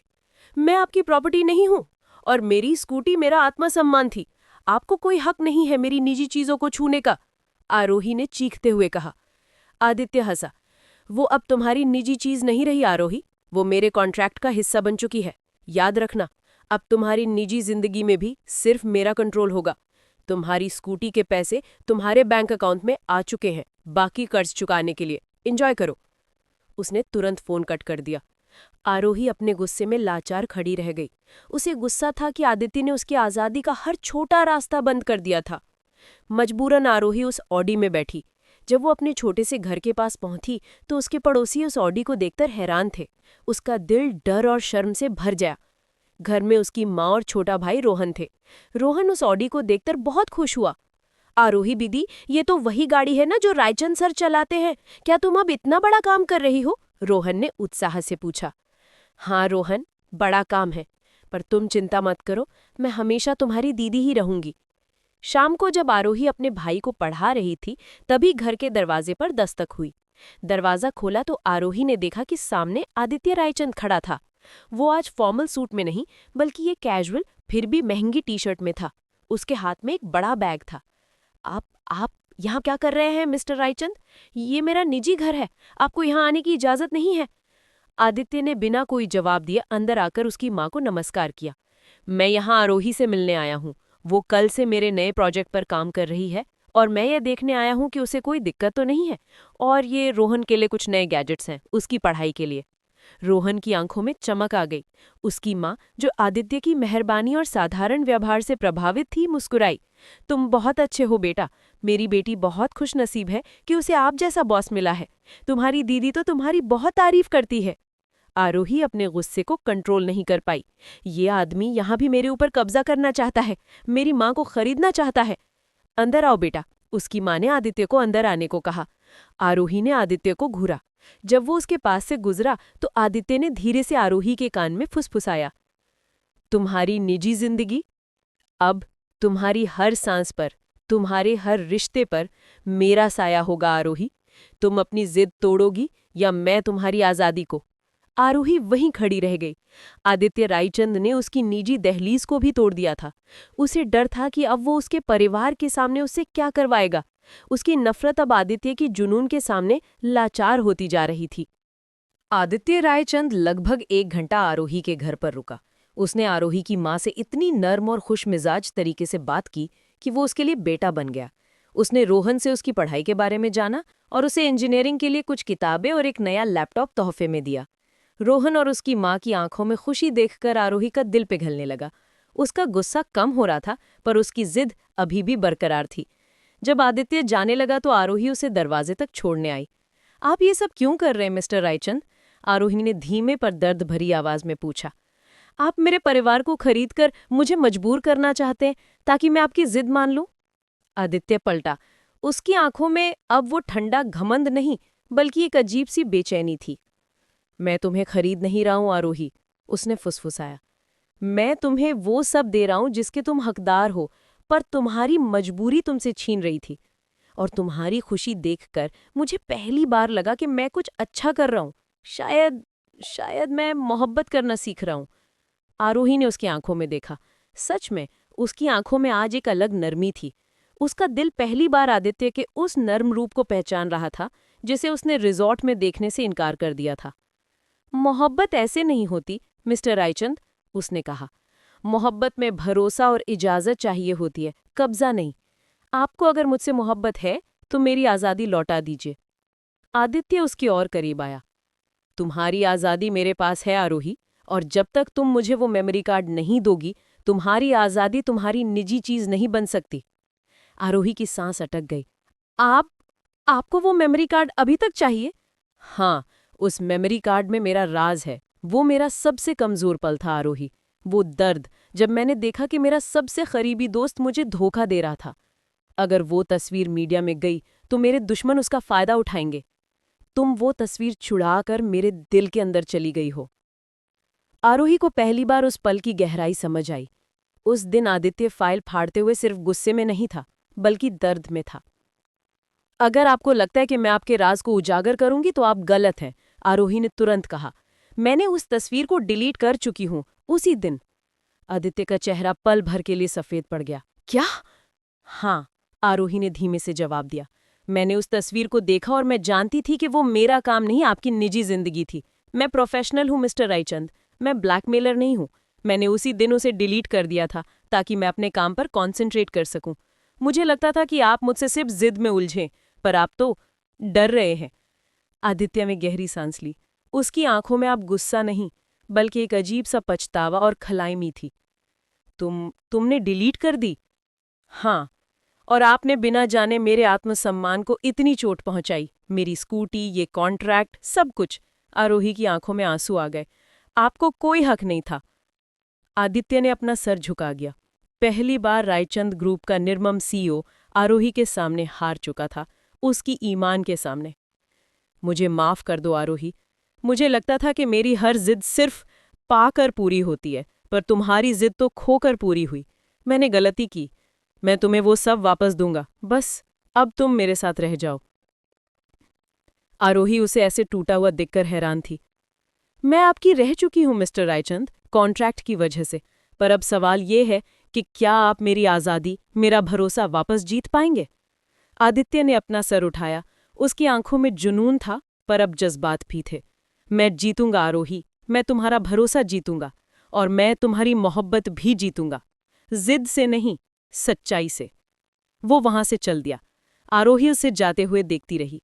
मैं आपकी प्रॉपर्टी नहीं हूं और मेरी स्कूटी मेरा आत्मसम्मान थी। आपको कोई हक नहीं है मेरी निजी चीजों को छूने का, आरोही ने चीखते हुए कहा। आदित्य हंसा। वो अब तुम्हारी निजी चीज नहीं रही आरोही, वो मेरे कॉन्ट्रैक्ट का हिस्सा बन चुकी है। याद रखना, अब तुम्हारी निजी जिंदगी में भी सिर्फ मेरा कंट्रोल होगा। तुम्हारी स्कूटी के पैसे तुम्हारे बैंक अकाउंट में आ चुके हैं, बाकी कर्ज चुकाने के लिए। एंजॉय करो। उसने तुरंत फोन कट कर दिया। आरोही अपने गुस्से में लाचार खड़ी रह गई। उसे गुस्सा था कि आदित्य ने उसकी आजादी का हर छोटा रास्ता बंद कर दिया था। मजबूरन आरोही उस ऑडी में बैठी। जब वो अपने छोटे से घर के पास पहुंची तो उसके पड़ोसी उस ऑडी को देखकर हैरान थे। उसका दिल डर और शर्म से भर गया। घर में उसकी माँ और छोटा भाई रोहन थे। रोहन उस ऑडी को देखकर बहुत खुश हुआ। आरोही दीदी, ये तो वही गाड़ी है ना जो रायचंद सर चलाते हैं। क्या तुम अब इतना बड़ा काम कर रही हो? रोहन ने उत्साह से पूछा। हाँ रोहन, बड़ा काम है, पर तुम चिंता मत करो, मैं हमेशा तुम्हारी दीदी ही रहूंगी। शाम को जब आरोही अपने भाई को पढ़ा रही थी, तभी घर के दरवाजे पर दस्तक हुई। दरवाजा खोला तो आरोही ने देखा कि सामने आदित्य रायचंद खड़ा था। वो आज फॉर्मल सूट में नहीं, बल्कि ये कैजुअल फिर भी महंगी टी शर्ट में था। उसके हाथ में एक बड़ा बैग था। आप यहाँ क्या कर रहे हैं मिस्टर रायचंद? ये मेरा निजी घर है, आपको यहाँ आने की इजाजत नहीं है। आदित्य ने बिना कोई जवाब दिए अंदर आकर उसकी माँ को नमस्कार किया। मैं यहाँ आरोही से मिलने आया हूँ। वो कल से मेरे नए प्रोजेक्ट पर काम कर रही है और मैं ये देखने आया हूँ कि उसे कोई दिक्कत तो नहीं है। और ये रोहन के लिए कुछ नए गैजेट्स हैं, उसकी पढ़ाई के लिए। रोहन की आंखों में चमक आ गई। उसकी माँ, जो आदित्य की मेहरबानी और साधारण व्यवहार से प्रभावित थी, मुस्कुराई। तुम बहुत अच्छे हो बेटा। मेरी बेटी बहुत खुशनसीब है कि उसे आप जैसा बॉस मिला है। तुम्हारी दीदी तो तुम्हारी बहुत तारीफ करती है। आरोही अपने गुस्से को कंट्रोल नहीं कर पाई। ये आदमी यहाँ भी मेरे ऊपर कब्जा करना चाहता है, मेरी माँ को खरीदना चाहता है। अंदर आओ बेटा, उसकी माँ ने आदित्य को अंदर आने को कहा। आरोही ने आदित्य को घूरा। जब वो उसके पास से गुजरा तो आदित्य ने धीरे से आरोही के कान में फुसफुसाया, तुम्हारी निजी जिंदगी अब तुम्हारी हर सांस पर, तुम्हारे हर रिश्ते पर मेरा साया होगा आरोही। तुम अपनी जिद तोड़ोगी या मैं तुम्हारी आजादी को। आरोही वहीं खड़ी रह गई। आदित्य रायचंद ने उसकी निजी दहलीज को भी तोड़ दिया था। उसे डर था कि अब वो उसके परिवार के सामने उससे क्या करवाएगा। उसकी नफरत अब आदित्य की जुनून के सामने लाचार होती जा रही थी। आदित्य रायचंद लगभग 1 घंटा आरोही के घर पर रुका। उसने आरोही की माँ से इतनी नर्म और खुशमिजाज तरीके से बात की कि वो उसके लिए बेटा बन गया। उसने रोहन से उसकी पढ़ाई के बारे में जाना और उसे इंजीनियरिंग के लिए कुछ किताबें और एक नया लैपटॉप तोहफे में दिया। रोहन और उसकी माँ की आंखों में खुशी देखकर आरोही का दिल पिघलने लगा। उसका गुस्सा कम हो रहा था, पर उसकी जिद अभी भी बरकरार थी। जब आदित्य जाने लगा तो आरोही उसे दरवाजे तक छोड़ने आई। आप ये सब क्यों कर रहे हैं मिस्टर रायचंद? आरोही ने धीमे पर दर्द भरी आवाज में पूछा। आप मेरे परिवार को खरीदकर मुझे मजबूर करना चाहते हैं ताकि मैं आपकी जिद मान लूं? आदित्य पलटा। उसकी आंखों में अब वो ठंडा घमंड नहीं, बल्कि एक अजीब सी बेचैनी थी। मैं तुम्हें खरीद नहीं रहा हूं आरोही, उसने फुसफुसाया। मैं तुम्हें वो सब दे रहा हूं जिसके तुम हकदार हो, पर तुम्हारी मजबूरी तुमसे छीन रही थी। और तुम्हारी खुशी देखकर मुझे पहली बार लगा कि मैं कुछ अच्छा कर रहा हूं। शायद मैं मोहब्बत करना सीख रहा हूं। आरोही ने उसकी आंखों में देखा। सच में उसकी आंखों में आज एक अलग नरमी थी। उसका दिल पहली बार आदित्य के उस नर्म रूप को पहचान रहा था जिसे उसने रिजॉर्ट में देखने से इनकार कर दिया था। मोहब्बत ऐसे नहीं होती मिस्टर रायचंद, उसने कहा। मोहब्बत में भरोसा और इजाजत चाहिए होती है, कब्जा नहीं। आपको अगर मुझसे मोहब्बत है तो मेरी आज़ादी लौटा दीजिए। आदित्य उसकी ओर करीब आया। तुम्हारी आज़ादी मेरे पास है आरोही, और जब तक तुम मुझे वो मेमोरी कार्ड नहीं दोगी, तुम्हारी आज़ादी तुम्हारी निजी चीज नहीं बन सकती। आरोही की सांस अटक गई। आपको वो मेमोरी कार्ड अभी तक चाहिए? हाँ, उस मेमोरी कार्ड में मेरा राज है। वो मेरा सबसे कमजोर पल था आरोही। वो दर्द जब मैंने देखा कि मेरा सबसे करीबी दोस्त मुझे धोखा दे रहा था। अगर वो तस्वीर मीडिया में गई तो मेरे दुश्मन उसका फायदा उठाएंगे। तुम वो तस्वीर छुड़ाकर मेरे दिल के अंदर चली गई हो। आरोही को पहली बार उस पल की गहराई समझ आई। उस दिन आदित्य फाइल फाड़ते हुए सिर्फ गुस्से में नहीं था, बल्कि दर्द में था। अगर आपको लगता है कि मैं आपके राज को उजागर करूंगी तो आप गलत हैं, आरोही ने तुरंत कहा। मैंने उस तस्वीर को डिलीट कर चुकी हूं, उसी दिन। आदित्य का चेहरा पल भर के लिए सफेद पड़ गया। क्या? हाँ, आरोही ने धीमे से जवाब दिया। मैंने उस तस्वीर को देखा और मैं जानती थी कि वो मेरा काम नहीं, आपकी निजी जिंदगी थी। मैं प्रोफेशनल हूं मिस्टर रायचंद, मैं ब्लैकमेलर नहीं हूं। मैंने उसी दिन उसे डिलीट कर दिया था ताकि मैं अपने काम पर कॉन्सेंट्रेट कर सकूं। मुझे लगता था कि आप मुझसे सिर्फ जिद में उलझें, पर आप तो डर रहे हैं। आदित्य में गहरी सांस ली। उसकी आंखों में अब गुस्सा नहीं, बल्कि एक अजीब सा पछतावा और खलाइमी थी। तुमने डिलीट कर दी? हाँ, और आपने बिना जाने मेरे आत्मसम्मान को इतनी चोट पहुंचाई। मेरी स्कूटी, ये कॉन्ट्रैक्ट, सब कुछ। आरोही की आंखों में आंसू आ गए। आपको कोई हक नहीं था। आदित्य ने अपना सर झुका गया। पहली बार रायचंद ग्रुप का निर्मम सीईओ आरोही के सामने हार चुका था, उसकी ईमान के सामने। मुझे माफ कर दो आरोही। मुझे लगता था कि मेरी हर जिद सिर्फ पाकर पूरी होती है, पर तुम्हारी जिद तो खोकर पूरी हुई। मैंने गलती की। मैं तुम्हें वो सब वापस दूंगा, बस अब तुम मेरे साथ रह जाओ। आरोही उसे ऐसे टूटा हुआ देखकर हैरान थी। मैं आपकी रह चुकी हूं मिस्टर रायचंद, कॉन्ट्रैक्ट की वजह से, पर अब सवाल ये है कि क्या आप मेरी आज़ादी, मेरा भरोसा वापस जीत पाएंगे? आदित्य ने अपना सर उठाया। उसकी आंखों में जुनून था, पर अब जज्बात भी थे। मैं जीतूंगा आरोही, मैं तुम्हारा भरोसा जीतूंगा, और मैं तुम्हारी मोहब्बत भी जीतूंगा। जिद से नहीं, सच्चाई से। वो वहां से चल दिया। आरोही उसे जाते हुए देखती रही।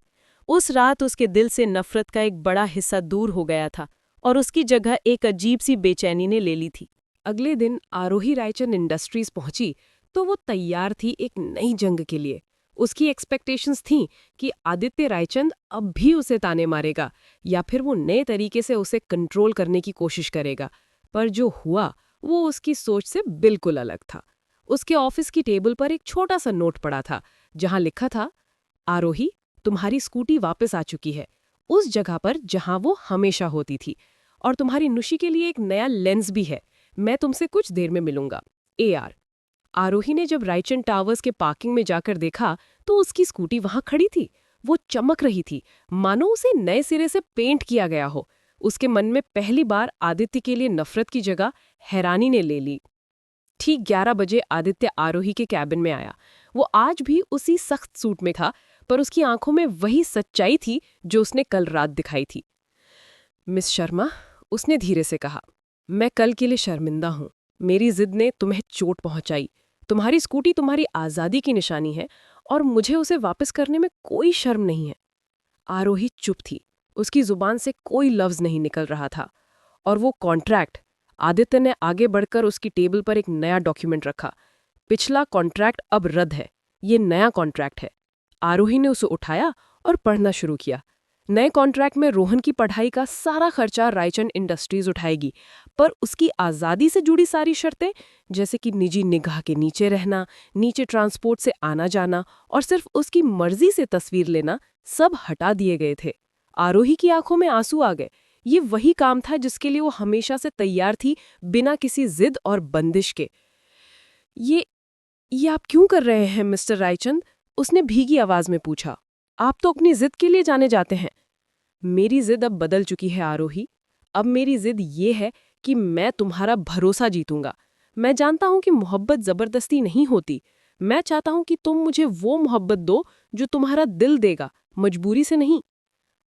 उस रात उसके दिल से नफरत का एक बड़ा हिस्सा दूर हो गया था और उसकी जगह एक अजीब सी बेचैनी ने ले ली थी। अगले दिन आरोही रायचंद इंडस्ट्रीज पहुंची तो वो तैयार थी एक नई जंग के लिए। उसकी एक्सपेक्टेशंस थीं कि आदित्य रायचंद अब भी उसे ताने मारेगा या फिर वो नए तरीके से उसे कंट्रोल करने की कोशिश करेगा। पर जो हुआ वो उसकी सोच से बिल्कुल अलग था। उसके ऑफिस की टेबल पर एक छोटा सा नोट पड़ा था जहां लिखा था, आरोही, तुम्हारी स्कूटी वापस आ चुकी है, उस जगह पर जहां वो हमेशा होती थी, और तुम्हारी नुशी के लिए एक नया लेंस भी है। मैं तुमसे कुछ देर में मिलूंगा। AR। आरोही ने जब रायचंद टावर्स के पार्किंग में जाकर देखा तो उसकी स्कूटी वहां खड़ी थी। वो चमक रही थी, मानो उसे नए सिरे से पेंट किया गया हो। उसके मन में पहली बार आदित्य के लिए नफरत की जगह हैरानी ने ले ली। ठीक 11 बजे आदित्य आरोही के कैबिन में आया। वो आज भी उसी सख्त सूट में था, पर उसकी आंखों में वही सच्चाई थी जो उसने कल रात दिखाई थी। मिस शर्मा, उसने धीरे से कहा, मैं कल के लिए शर्मिंदा हूं। मेरी जिद ने तुम्हें चोट पहुंचाई। तुम्हारी स्कूटी तुम्हारी आज़ादी की निशानी है और मुझे उसे वापस करने में कोई शर्म नहीं है। आरोही चुप थी। उसकी जुबान से कोई लफ्ज नहीं निकल रहा था। और वो कॉन्ट्रैक्ट। आदित्य ने आगे बढ़कर उसकी टेबल पर एक नया डॉक्यूमेंट रखा। पिछला कॉन्ट्रैक्ट अब रद्द है, ये नया कॉन्ट्रैक्ट है। आरोही ने उसे उठाया और पढ़ना शुरू किया। नए कॉन्ट्रैक्ट में रोहन की पढ़ाई का सारा खर्चा रायचंद इंडस्ट्रीज उठाएगी, पर उसकी आज़ादी से जुड़ी सारी शर्तें, जैसे कि निजी निगाह के नीचे रहना, नीचे ट्रांसपोर्ट से आना जाना और सिर्फ उसकी मर्जी से तस्वीर लेना, सब हटा दिए गए थे। आरोही की आंखों में आंसू आ गए। ये वही काम था जिसके लिए वो हमेशा से तैयार थी, बिना किसी जिद और बंदिश के। ये आप क्यों कर रहे हैं मिस्टर रायचंद? उसने भीगी आवाज में पूछा। आप तो अपनी जिद के लिए जाने जाते हैं। मेरी जिद अब बदल चुकी है आरोही। अब मेरी जिद ये है कि मैं तुम्हारा भरोसा जीतूंगा। मैं जानता हूं कि मोहब्बत जबरदस्ती नहीं होती। मैं चाहता हूं कि तुम मुझे वो मोहब्बत दो जो तुम्हारा दिल देगा, मजबूरी से नहीं।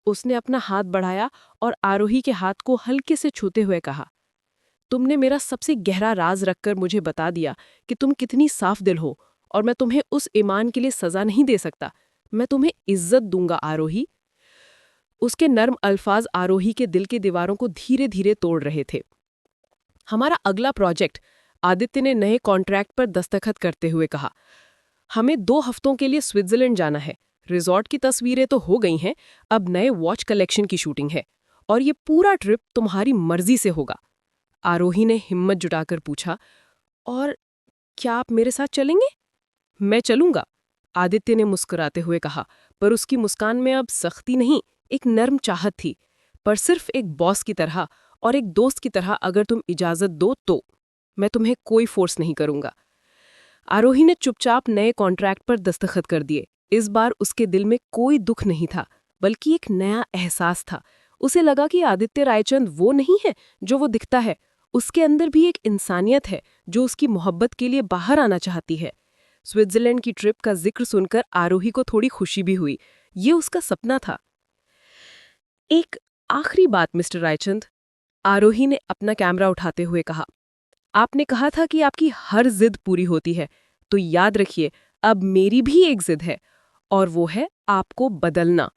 उसने अपना हाथ बढ़ाया और आरोही के हाथ को हल्के से छूते हुए कहा, तुमने मेरा सबसे गहरा राज रखकर मुझे बता दिया कि तुम कितनी साफ दिल हो, और मैं तुम्हें उस ईमान के लिए सजा नहीं दे सकता। मैं तुम्हें इज्जत दूंगा आरोही। उसके नर्म अल्फाज आरोही के दिल की दीवारों को धीरे धीरे तोड़ रहे थे। हमारा अगला प्रोजेक्ट, आदित्य ने नए कॉन्ट्रैक्ट पर दस्तखत करते हुए कहा, हमें 2 हफ्तों के लिए स्विट्जरलैंड जाना है। रिजॉर्ट की तस्वीरें तो हो गई हैं, अब नए वॉच कलेक्शन की शूटिंग है, और ये पूरा ट्रिप तुम्हारी मर्जी से होगा। आरोही ने हिम्मत जुटाकर पूछा, और क्या आप मेरे साथ चलेंगे? मैं चलूंगा, आदित्य ने मुस्कुराते हुए कहा, पर उसकी मुस्कान में अब सख्ती नहीं, एक नर्म चाहत थी। पर सिर्फ एक बॉस की तरह और एक दोस्त की तरह, अगर तुम इजाजत दो तो। मैं तुम्हें कोई फोर्स नहीं करूंगा। आरोही ने चुपचाप नए कॉन्ट्रैक्ट पर दस्तखत कर दिए। इस बार उसके दिल में कोई दुख नहीं था, बल्कि एक नया एहसास था। उसे लगा कि आदित्य रायचंद वो नहीं है जो वो दिखता है। उसके अंदर भी एक इंसानियत है जो उसकी मोहब्बत के लिए बाहर आना चाहती है। स्विट्जरलैंड की ट्रिप का जिक्र सुनकर आरोही को थोड़ी खुशी भी हुई। ये उसका सपना था। एक आखिरी बात मिस्टर रायचंद, आरोही ने अपना कैमरा उठाते हुए कहा। आपने कहा था कि आपकी हर जिद पूरी होती है, तो याद रखिए अब मेरी भी एक जिद है, और वो है आपको बदलना।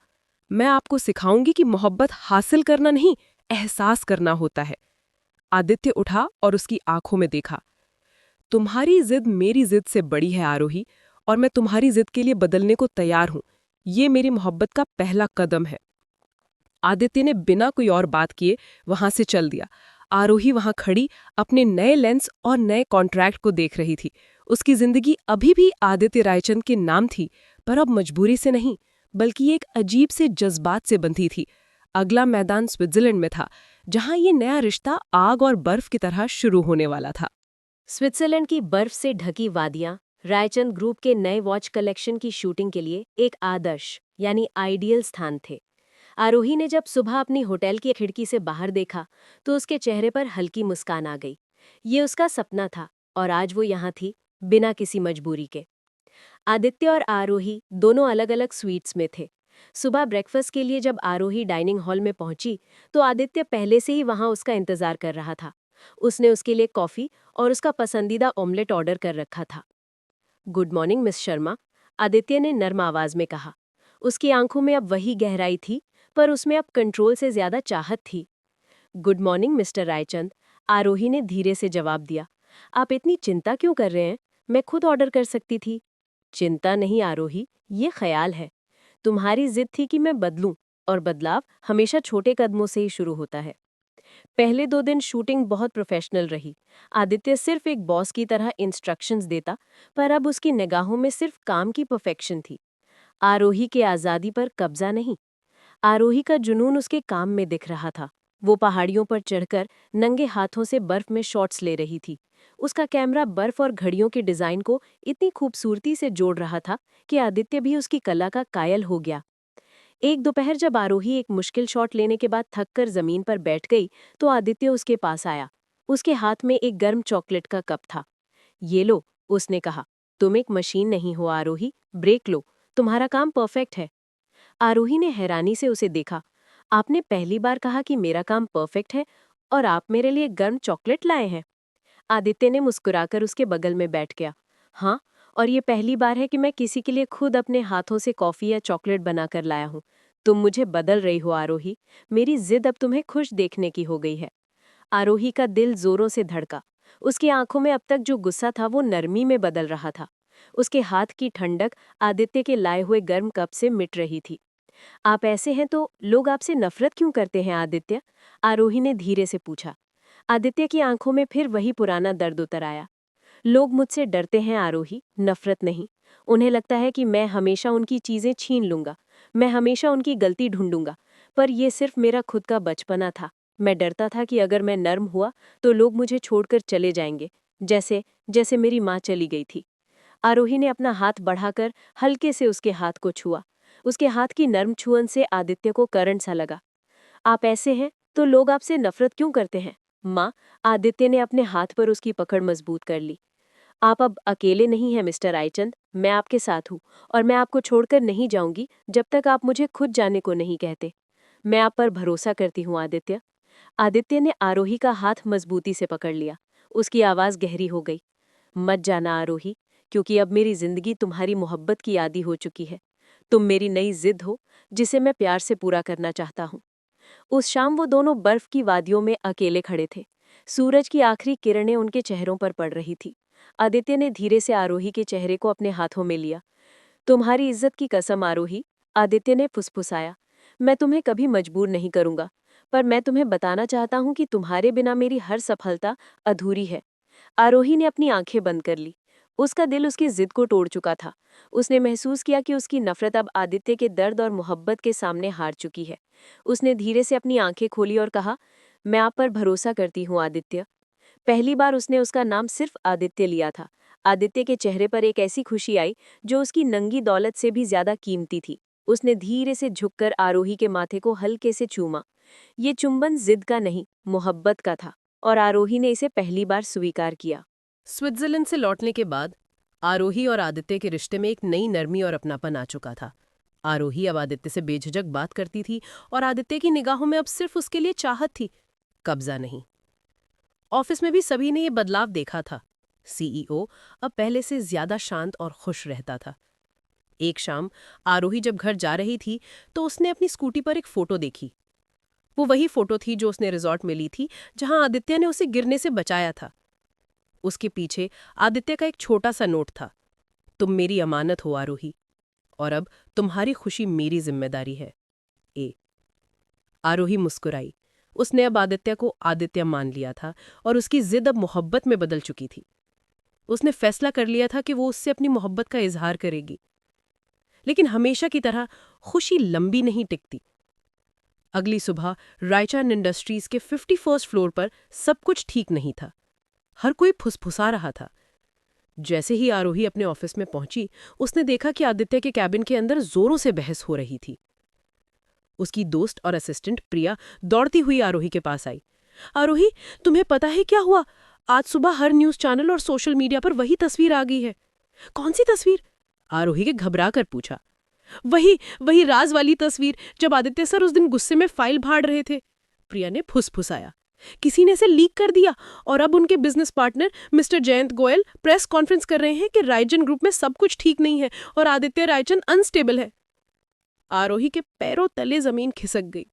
मैं आपको सिखाऊंगी कि मोहब्बत हासिल करना नहीं, एहसास करना होता है। आदित्य उठा और उसकी आंखों में देखा। तुम्हारी जिद मेरी जिद से बड़ी है आरोही, और मैं तुम्हारी जिद के लिए बदलने को तैयार हूं। ये मेरी मोहब्बत का पहला कदम है। आदित्य ने बिना कोई और बात किए वहां से चल दिया। आरोही वहां खड़ी अपने नए लेंस और नए कॉन्ट्रैक्ट को देख रही थी। उसकी जिंदगी अभी भी आदित्य रायचंद के नाम थी, पर अब मजबूरी से नहीं, बल्कि एक अजीब से जज्बात से बंधी थी। अगला मैदान स्विट्जरलैंड में था, जहां ये नया रिश्ता आग और बर्फ की तरह शुरू होने वाला था। स्विट्जरलैंड की बर्फ से ढकी वादियां रायचंद ग्रुप के नए वॉच कलेक्शन की शूटिंग के लिए एक आदर्श यानी आइडियल स्थान थे। आरोही ने जब सुबह अपनी होटल की खिड़की से बाहर देखा तो उसके चेहरे पर हल्की मुस्कान आ गई। ये उसका सपना था और आज वो यहाँ थी, बिना किसी मजबूरी के। आदित्य और आरोही दोनों अलग अलग स्वीट्स में थे। सुबह ब्रेकफास्ट के लिए जब आरोही डाइनिंग हॉल में पहुंची तो आदित्य पहले से ही वहां उसका इंतजार कर रहा था। उसने उसके लिए कॉफी और उसका पसंदीदा ऑमलेट ऑर्डर कर रखा था। Good morning miss Sharma, Aditya ने नर्म आवाज में कहा। उसकी आंखों में अब वही गहराई थी, पर उसमें अब कंट्रोल से ज्यादा चाहत थी। गुड मॉर्निंग मिस्टर रायचंद, आरोही ने धीरे से जवाब दिया। आप इतनी चिंता क्यों कर रहे हैं? मैं खुद ऑर्डर कर सकती थी। चिंता नहीं आरोही, ये ख्याल है। तुम्हारी जिद थी कि मैं बदलूं, और बदलाव हमेशा छोटे कदमों से ही शुरू होता है। पहले 2 दिन शूटिंग बहुत प्रोफेशनल रही। आदित्य सिर्फ एक बॉस की तरह इंस्ट्रक्शंस देता, पर अब उसकी निगाहों में सिर्फ काम की परफेक्शन थी, आरोही के आज़ादी पर कब्जा नहीं। आरोही का जुनून उसके काम में दिख रहा था। वो पहाड़ियों पर चढ़कर नंगे हाथों से बर्फ में शॉट्स ले रही थी। उसका कैमरा बर्फ और घड़ियों के डिजाइन को इतनी खूबसूरती से जोड़ रहा था कि आदित्य भी उसकी कला का कायल हो गया। एक दोपहर जब आरोही एक मुश्किल शॉट लेने के बाद थककर जमीन पर बैठ गई तो आदित्य उसके पास आया। उसके हाथ में एक गर्म चॉकलेट का कप था। ये लो, उसने कहा। तुम एक मशीन नहीं हो आरोही, ब्रेक लो, तुम्हारा काम परफेक्ट है। आरोही ने हैरानी से उसे देखा। आपने पहली बार कहा कि मेरा काम परफेक्ट है और आप मेरे लिए गर्म चॉकलेट लाए हैं? आदित्य ने मुस्कुराकर उसके बगल में बैठ गया। हाँ, और ये पहली बार है कि मैं किसी के लिए खुद अपने हाथों से कॉफी या चॉकलेट बनाकर लाया हूँ। तुम मुझे बदल रही हो आरोही, मेरी जिद अब तुम्हें खुश देखने की हो गई है। आरोही का दिल जोरों से धड़का। उसकी आंखों में अब तक जो गुस्सा था वो नरमी में बदल रहा था। उसके हाथ की ठंडक आदित्य के लाए हुए गर्म कप से मिट रही थी। आप ऐसे हैं तो लोग आपसे नफरत क्यों करते हैं आदित्य? आरोही ने धीरे से पूछा। आदित्य की आंखों में फिर वही पुराना दर्द उतर आया। लोग मुझसे डरते हैं आरोही, नफरत नहीं। उन्हें लगता है कि मैं हमेशा उनकी चीजें छीन लूंगा, मैं हमेशा उनकी गलती ढूंढूंगा। पर यह सिर्फ मेरा खुद का बचपना था। मैं डरता था कि अगर मैं नर्म हुआ तो लोग मुझे छोड़कर चले जाएंगे, जैसे जैसे मेरी माँ चली गई थी। आरोही ने अपना हाथ बढ़ाकर हल्के से उसके हाथ को छुआ। उसके हाथ की नर्म छुअन से आदित्य को करंट सा लगा। आप ऐसे हैं तो लोग आपसे नफरत क्यों करते हैं? माँ, आदित्य ने अपने हाथ पर उसकी पकड़ मजबूत कर ली। आप अब अकेले नहीं हैं मिस्टर रायचंद, मैं आपके साथ हूँ, और मैं आपको छोड़कर नहीं जाऊंगी जब तक आप मुझे खुद जाने को नहीं कहते। मैं आप पर भरोसा करती हूँ आदित्य। आदित्य ने आरोही का हाथ मजबूती से पकड़ लिया। उसकी आवाज गहरी हो गई। मत जाना आरोही, क्योंकि अब मेरी जिंदगी तुम्हारी मोहब्बत की आदी हो चुकी है। तुम मेरी नई जिद हो, जिसे मैं प्यार से पूरा करना चाहता हूँ। उस शाम वो दोनों बर्फ की वादियों में अकेले खड़े थे। सूरज की आखिरी किरणें उनके चेहरों पर पड़ रही थी। आदित्य ने धीरे से आरोही के चेहरे को अपने हाथों में लिया। तुम्हारी इज्जत की कसम आरोही, आदित्य ने फुसफुसाया, मैं तुम्हें कभी मजबूर नहीं करूंगा, पर मैं तुम्हें बताना चाहता हूं कि तुम्हारे बिना मेरी हर सफलता अधूरी है। आरोही ने अपनी आंखें बंद कर ली। उसका दिल उसकी जिद को तोड़ चुका था। उसने महसूस किया कि उसकी नफरत अब आदित्य के दर्द और मोहब्बत के सामने हार चुकी है। उसने धीरे से अपनी आंखें खोली और कहा, मैं आप पर भरोसा करती हूँ आदित्य। पहली बार उसने उसका नाम सिर्फ आदित्य लिया था। आदित्य के चेहरे पर एक ऐसी खुशी आई जो उसकी नंगी दौलत से भी ज्यादा कीमती थी। उसने धीरे से झुककर आरोही के माथे को हल्के से चूमा। ये चुंबन जिद का नहीं, मोहब्बत का था, और आरोही ने इसे पहली बार स्वीकार किया। स्विट्जरलैंड से लौटने के बाद आरोही और आदित्य के रिश्ते में एक नई नरमी और अपनापन आ चुका था। आरोही अब आदित्य से बेझिझक बात करती थी और आदित्य की निगाहों में अब सिर्फ उसके लिए चाहत थी, कब्जा नहीं। ऑफिस में भी सभी ने ये बदलाव देखा था। सीईओ अब पहले से ज्यादा शांत और खुश रहता था। एक शाम आरोही जब घर जा रही थी तो उसने अपनी स्कूटी पर एक फोटो देखी। वो वही फोटो थी जो उसने रिजॉर्ट में ली थी, जहां आदित्य ने उसे गिरने से बचाया था। उसके पीछे आदित्य का एक छोटा सा नोट था। तुम मेरी अमानत हो आरोही, और अब तुम्हारी खुशी मेरी जिम्मेदारी है। ए आरोही मुस्कुराई। उसने अब आदित्य को आदित्य मान लिया था और उसकी जिद अब मोहब्बत में बदल चुकी थी। उसने फैसला कर लिया था कि वो उससे अपनी मोहब्बत का इजहार करेगी। लेकिन हमेशा की तरह खुशी लंबी नहीं टिकती। अगली सुबह रायचंद इंडस्ट्रीज के 51st फ्लोर पर सब कुछ ठीक नहीं था। हर कोई फुसफुसा रहा था। जैसे ही आरोही अपने ऑफिस में पहुंची, उसने देखा कि आदित्य के कैबिन के अंदर जोरों से बहस हो रही थी। उसकी दोस्त और असिस्टेंट प्रिया दौड़ती हुई आरोही के पास आई। आरोही, तुम्हें पता है क्या हुआ? आज सुबह हर न्यूज चैनल और सोशल मीडिया पर वही तस्वीर आ गई है। कौन सी तस्वीर? आरोही के घबरा कर पूछा। वही वही राज वाली तस्वीर, जब आदित्य सर उस दिन गुस्से में फाइल फाड़ रहे थे। प्रिया ने फुसफुसाया। किसी ने इसे लीक कर दिया और अब उनके business partner mister Jayant Goyal press conference कर रहे हैं कि रायचंद ग्रुप में सब कुछ ठीक नहीं है और आदित्य रायचंद अनस्टेबल है। आरोही के पैरों तले जमीन खिसक गई।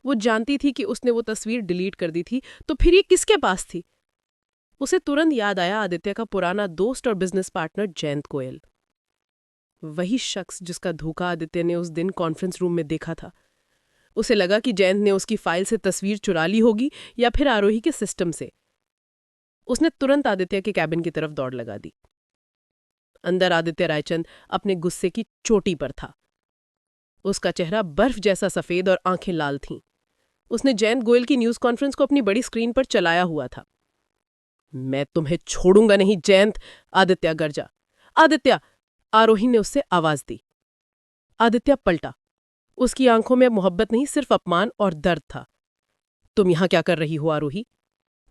वो जानती थी कि उसने वो तस्वीर डिलीट कर दी थी, तो फिर ये किसके पास थी? उसे तुरंत याद आया आदित्य का पुराना दोस्त और बिजनेस पार्टनर जयंत गोयल। वही शख्स जिसका धोखा आदित्य ने उस दिन कॉन्फ्रेंस रूम में देखा था। उसे लगा कि जयंत ने उसकी फाइल से तस्वीर चुरा ली होगी या फिर आरोही के सिस्टम से। उसने तुरंत आदित्य के कैबिन की तरफ दौड़ लगा दी। अंदर आदित्य रायचंद अपने गुस्से की चोटी पर था। उसका चेहरा बर्फ जैसा सफेद और आंखें लाल थीं। उसने जयंत गोयल की न्यूज कॉन्फ्रेंस को अपनी बड़ी स्क्रीन पर चलाया हुआ था। मैं तुम्हें छोड़ूंगा नहीं जयंत, आदित्य गरजा। आदित्य, आरोही ने उससे आवाज दी। आदित्य पलटा। उसकी आंखों में मोहब्बत नहीं, सिर्फ अपमान और दर्द था। तुम यहां क्या कर रही हो आरोही?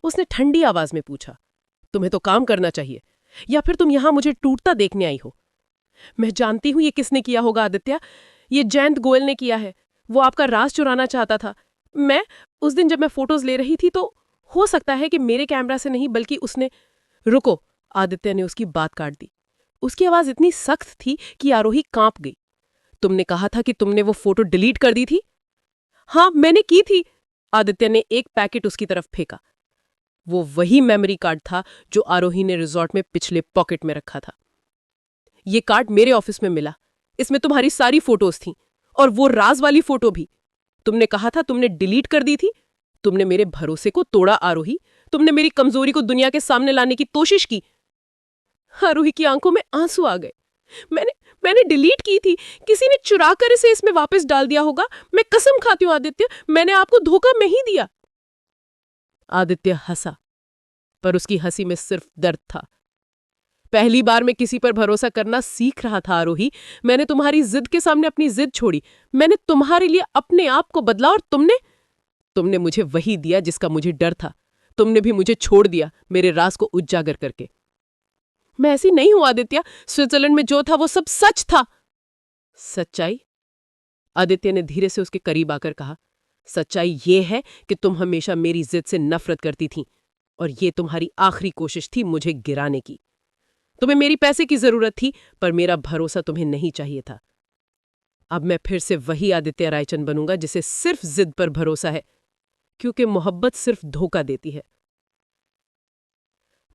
उसने ठंडी आवाज में पूछा। तुम्हें तो काम करना चाहिए, या फिर तुम यहां मुझे टूटता देखने आई हो? मैं जानती हूं ये किसने किया होगा आदित्य। ये जयंत गोयल ने किया है। वो आपका राज चुराना चाहता था। मैं उस दिन जब मैं फोटोज ले रही थी तो हो सकता है कि मेरे कैमरा से नहीं बल्कि उसने। रुको, आदित्य ने उसकी बात काट दी। उसकी आवाज इतनी सख्त थी कि आरोही कांप गई। तुमने कहा था कि तुमने वो फोटो डिलीट कर दी थी? हाँ, मैंने की थी। आदित्य ने एक पैकेट उसकी तरफ फेंका। वो वही मेमोरी कार्ड था जो आरोही ने रिजॉर्ट में पिछले पॉकेट में रखा था। ये कार्ड मेरे ऑफिस में मिला। इसमें तुम्हारी सारी फोटोज थीं, और वो राज वाली फोटो भी। तुमने कहा था तुमने डिलीट कर दी थी। तुमने मेरे भरोसे को तोड़ा आरोही। तुमने मेरी कमजोरी को दुनिया के सामने लाने की कोशिश की। आरोही की आंखों में आंसू आ गए। मैंने डिलीट की थी। किसी ने चुरा कर इसे इसमें वापस डाल दिया होगा। मैं कसम खाती हूं आदित्य, मैंने आपको धोखा नहीं दिया। आदित्य हंसा, पर उसकी हंसी में सिर्फ दर्द था। पहली बार मैं किसी पर भरोसा करना सीख रहा था आरोही। मैंने तुम्हारी जिद के सामने अपनी जिद छोड़ी। मैंने तुम्हारे लिए अपने आप को बदला, और तुमने मुझे वही दिया जिसका मुझे डर था। तुमने भी मुझे छोड़ दिया, मेरे राज को उजागर करके। मैं ऐसी नहीं हूं आदित्य। स्विट्जरलैंड में जो था वो सब सच था। सच्चाई? आदित्य ने धीरे से उसके करीब आकर कहा। सच्चाई ये है कि तुम हमेशा मेरी जिद से नफरत करती थीं, और ये तुम्हारी आखिरी कोशिश थी मुझे गिराने की। तुम्हें मेरी पैसे की जरूरत थी, पर मेरा भरोसा तुम्हें नहीं चाहिए था। अब मैं फिर से वही आदित्य रायचंद बनूंगा जिसे सिर्फ जिद पर भरोसा है, क्योंकि मोहब्बत सिर्फ धोखा देती है।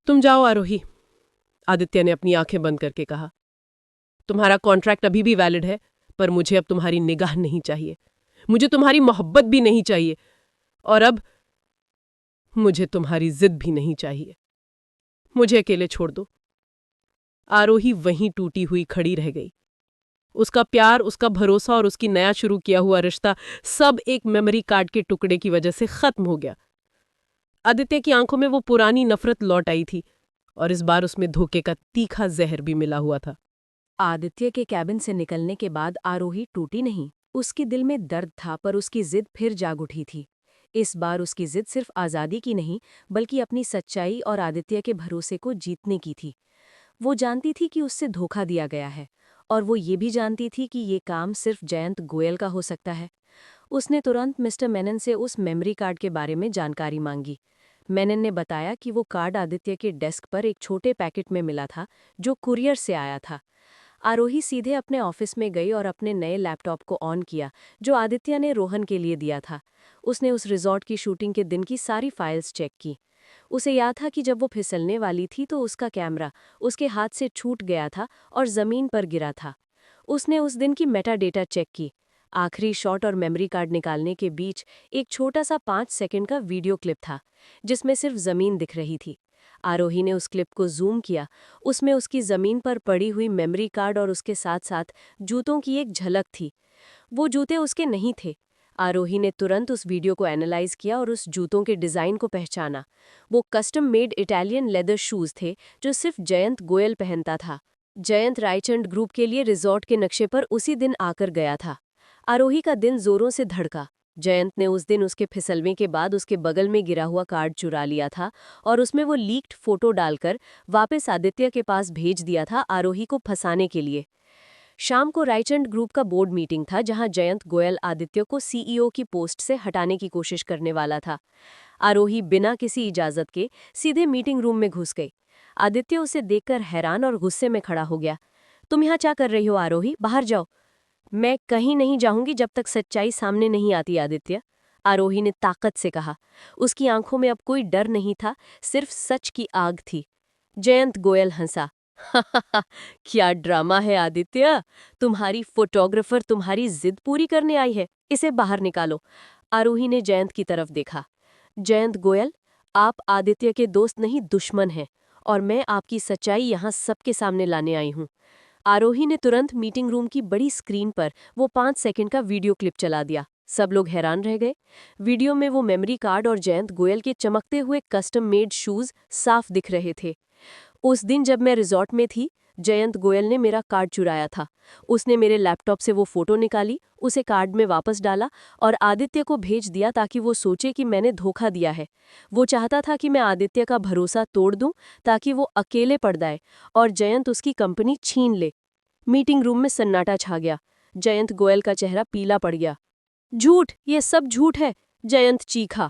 तुम जाओ आरोही, आदित्य ने अपनी आंखें बंद करके कहा। तुम्हारा कॉन्ट्रैक्ट अभी भी वैलिड है, पर मुझे अब तुम्हारी निगाह नहीं चाहिए। मुझे तुम्हारी मोहब्बत भी नहीं चाहिए, और अब मुझे तुम्हारी जिद भी नहीं चाहिए। मुझे अकेले छोड़ दो। आरोही वहीं टूटी हुई खड़ी रह गई। उसका प्यार, उसका भरोसा और उसकी नया शुरू किया हुआ रिश्ता सब एक मेमोरी कार्ड के टुकड़े की वजह से खत्म हो गया। आदित्य की आंखों में वो पुरानी नफरत लौट आई थी और इस बार उसमें धोखे का तीखा जहर भी मिला हुआ था। आदित्य के कैबिन से निकलने के बाद आरोही टूटी नहीं। उसके दिल में दर्द था, पर उसकी जिद फिर जाग उठी थी। इस बार उसकी जिद सिर्फ आज़ादी की नहीं, बल्कि अपनी सच्चाई और आदित्य के भरोसे को जीतने की थी। वो जानती थी कि उससे धोखा दिया गया है, और वो ये भी जानती थी कि ये काम सिर्फ जयंत गोयल का हो सकता है। उसने तुरंत मिस्टर मेनन से उस मेमोरी कार्ड के बारे में जानकारी मांगी। मेनन ने बताया कि वो कार्ड आदित्य के डेस्क पर एक छोटे पैकेट में मिला था, जो कुरियर से आया था। आरोही सीधे अपने ऑफिस में गई और अपने नए लैपटॉप को ऑन किया, जो आदित्य ने रोहन के लिए दिया था। उसने उस रिजॉर्ट की शूटिंग के दिन की सारी फाइल्स चेक की। उसे याद था कि जब वो फिसलने वाली थी तो उसका कैमरा उसके हाथ से छूट गया था और जमीन पर गिरा था। उसने उस दिन की मेटा डेटा चेक की। आखिरी शॉट और मेमोरी कार्ड निकालने के बीच एक छोटा सा 5 सेकंड का वीडियो क्लिप था, जिसमें सिर्फ जमीन दिख रही थी। आरोही ने उस क्लिप को जूम किया। उसमें उसकी जमीन पर पड़ी हुई मेमोरी कार्ड और उसके साथ साथ जूतों की एक झलक थी। वो जूते उसके नहीं थे। आरोही ने तुरंत उस वीडियो को एनालाइज किया और उस जूतों के डिज़ाइन को पहचाना। वो custom made Italian leather shoes थे, जो सिर्फ जयंत गोयल पहनता था। जयंत रायचंद ग्रुप के लिए रिजॉर्ट के नक्शे पर उसी दिन आकर गया था। आरोही का दिन जोरों से धड़का। जयंत ने उस दिन उसके फिसलने के बाद उसके बगल में गिरा हुआ कार्ड चुरा लिया था और उसमें वो लीक्ड फोटो डालकर वापस आदित्य के पास भेज दिया था, आरोही को फंसाने के लिए। शाम को रायचंद ग्रुप का बोर्ड मीटिंग था, जहां जयंत गोयल आदित्य को सीईओ की पोस्ट से हटाने की कोशिश करने वाला था। आरोही बिना किसी इजाजत के सीधे मीटिंग रूम में घुस गई। आदित्य उसे देखकर हैरान और गुस्से में खड़ा हो गया। तुम यहाँ क्या कर रही हो आरोही? बाहर जाओ। मैं कहीं नहीं जाऊंगी जब तक सच्चाई सामने नहीं आती आदित्य, आरोही ने ताकत से कहा। उसकी आंखों में अब कोई डर नहीं था, सिर्फ सच की आग थी। जयंत गोयल हंसा। क्या ड्रामा है आदित्य, तुम्हारी फोटोग्राफर तुम्हारी जिद पूरी करने आई है, इसे बाहर निकालो। आरोही ने जयंत की तरफ देखा। जयंत गोयल, आप आदित्य के दोस्त नहीं दुश्मन हैं, और मैं आपकी सच्चाई यहाँ सबके सामने लाने आई हूँ। आरोही ने तुरंत मीटिंग रूम की बड़ी स्क्रीन पर वो 5 सेकंड का वीडियो क्लिप चला दिया। सब लोग हैरान रह गए। वीडियो में वो मेमोरी कार्ड और जयंत गोयल के चमकते हुए कस्टम मेड शूज साफ दिख रहे थे। उस दिन जब मैं रिजॉर्ट में थी, जयंत गोयल ने मेरा कार्ड चुराया था। उसने मेरे लैपटॉप से वो फोटो निकाली, उसे कार्ड में वापस डाला और आदित्य को भेज दिया ताकि वो सोचे कि मैंने धोखा दिया है। वो चाहता था कि मैं आदित्य का भरोसा तोड़ दूं ताकि वो अकेले पड़ जाए और जयंत उसकी कंपनी छीन ले। मीटिंग रूम में सन्नाटा छा गया। जयंत गोयल का चेहरा पीला पड़ गया। झूठ, ये सब झूठ है, जयंत चीखा।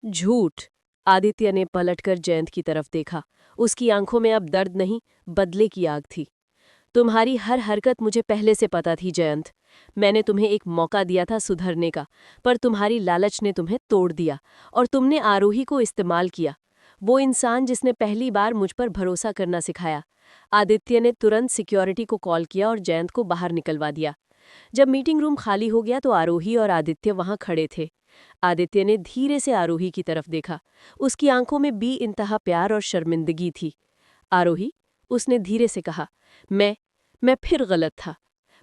झूठ। आदित्य ने पलटकर जयंत की तरफ देखा। उसकी आंखों में अब दर्द नहीं, बदले की आग थी। तुम्हारी हर हरकत मुझे पहले से पता थी जयंत। मैंने तुम्हें एक मौका दिया था सुधरने का, पर तुम्हारी लालच ने तुम्हें तोड़ दिया और तुमने आरोही को इस्तेमाल किया, वो इंसान जिसने पहली बार मुझ पर भरोसा करना सिखाया। आदित्य ने तुरंत सिक्योरिटी को कॉल किया और जयंत को बाहर निकलवा दिया। जब मीटिंग रूम खाली हो गया तो आरोही और आदित्य वहां खड़े थे। आदित्य ने धीरे से आरोही की तरफ देखा। उसकी आंखों में बेइंतहा प्यार और शर्मिंदगी थी। आरोही, उसने धीरे से कहा, मैं फिर गलत था।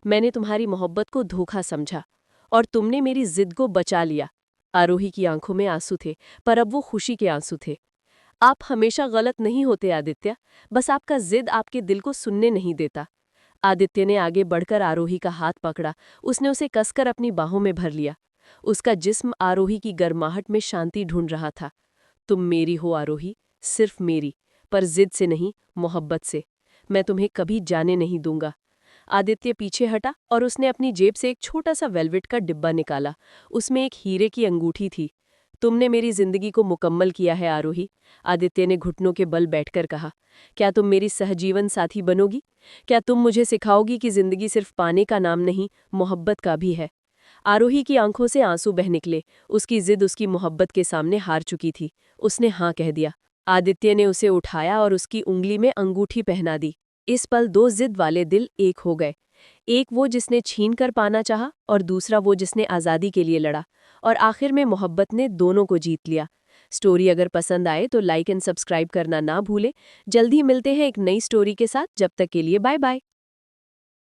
मैंने तुम्हारी मोहब्बत को धोखा समझा और तुमने मेरी जिद को बचा लिया। आरोही की आंखों में आंसू थे, पर अब वो खुशी के आंसू थे। आप हमेशा गलत नहीं होते आदित्य, बस आपका जिद आपके दिल को सुनने नहीं देता। आदित्य ने आगे बढ़कर आरोही का हाथ पकड़ा। उसने उसे कसकर अपनी बाहों में भर लिया। उसका जिस्म आरोही की गर्माहट में शांति ढूंढ रहा था। तुम मेरी हो आरोही, सिर्फ मेरी, पर जिद से नहीं, मोहब्बत से। मैं तुम्हें कभी जाने नहीं दूंगा। आदित्य पीछे हटा और उसने अपनी जेब से एक छोटा सा वेलवेट का डिब्बा निकाला। उसमें एक हीरे की अंगूठी थी। तुमने मेरी जिंदगी को मुकम्मल किया है आरोही, आदित्य ने घुटनों के बल बैठकर कहा। क्या तुम मेरी सहजीवन साथी बनोगी? क्या तुम मुझे सिखाओगी कि जिंदगी सिर्फ पाने का नाम नहीं, मोहब्बत का भी है? आरोही की आंखों से आंसू बह निकले। उसकी जिद उसकी मोहब्बत के सामने हार चुकी थी। उसने हाँ कह दिया। आदित्य ने उसे उठाया और उसकी उंगली में अंगूठी पहना दी। इस पल दो जिद वाले दिल एक हो गए। एक वो जिसने छीन कर पाना चाहा और दूसरा वो जिसने आज़ादी के लिए लड़ा। और आखिर में मोहब्बत ने दोनों को जीत लिया। स्टोरी अगर पसंद आए तो लाइक एंड सब्सक्राइब करना ना भूलें। जल्दी मिलते हैं एक नई स्टोरी के साथ। जब तक के लिए बाय बाय।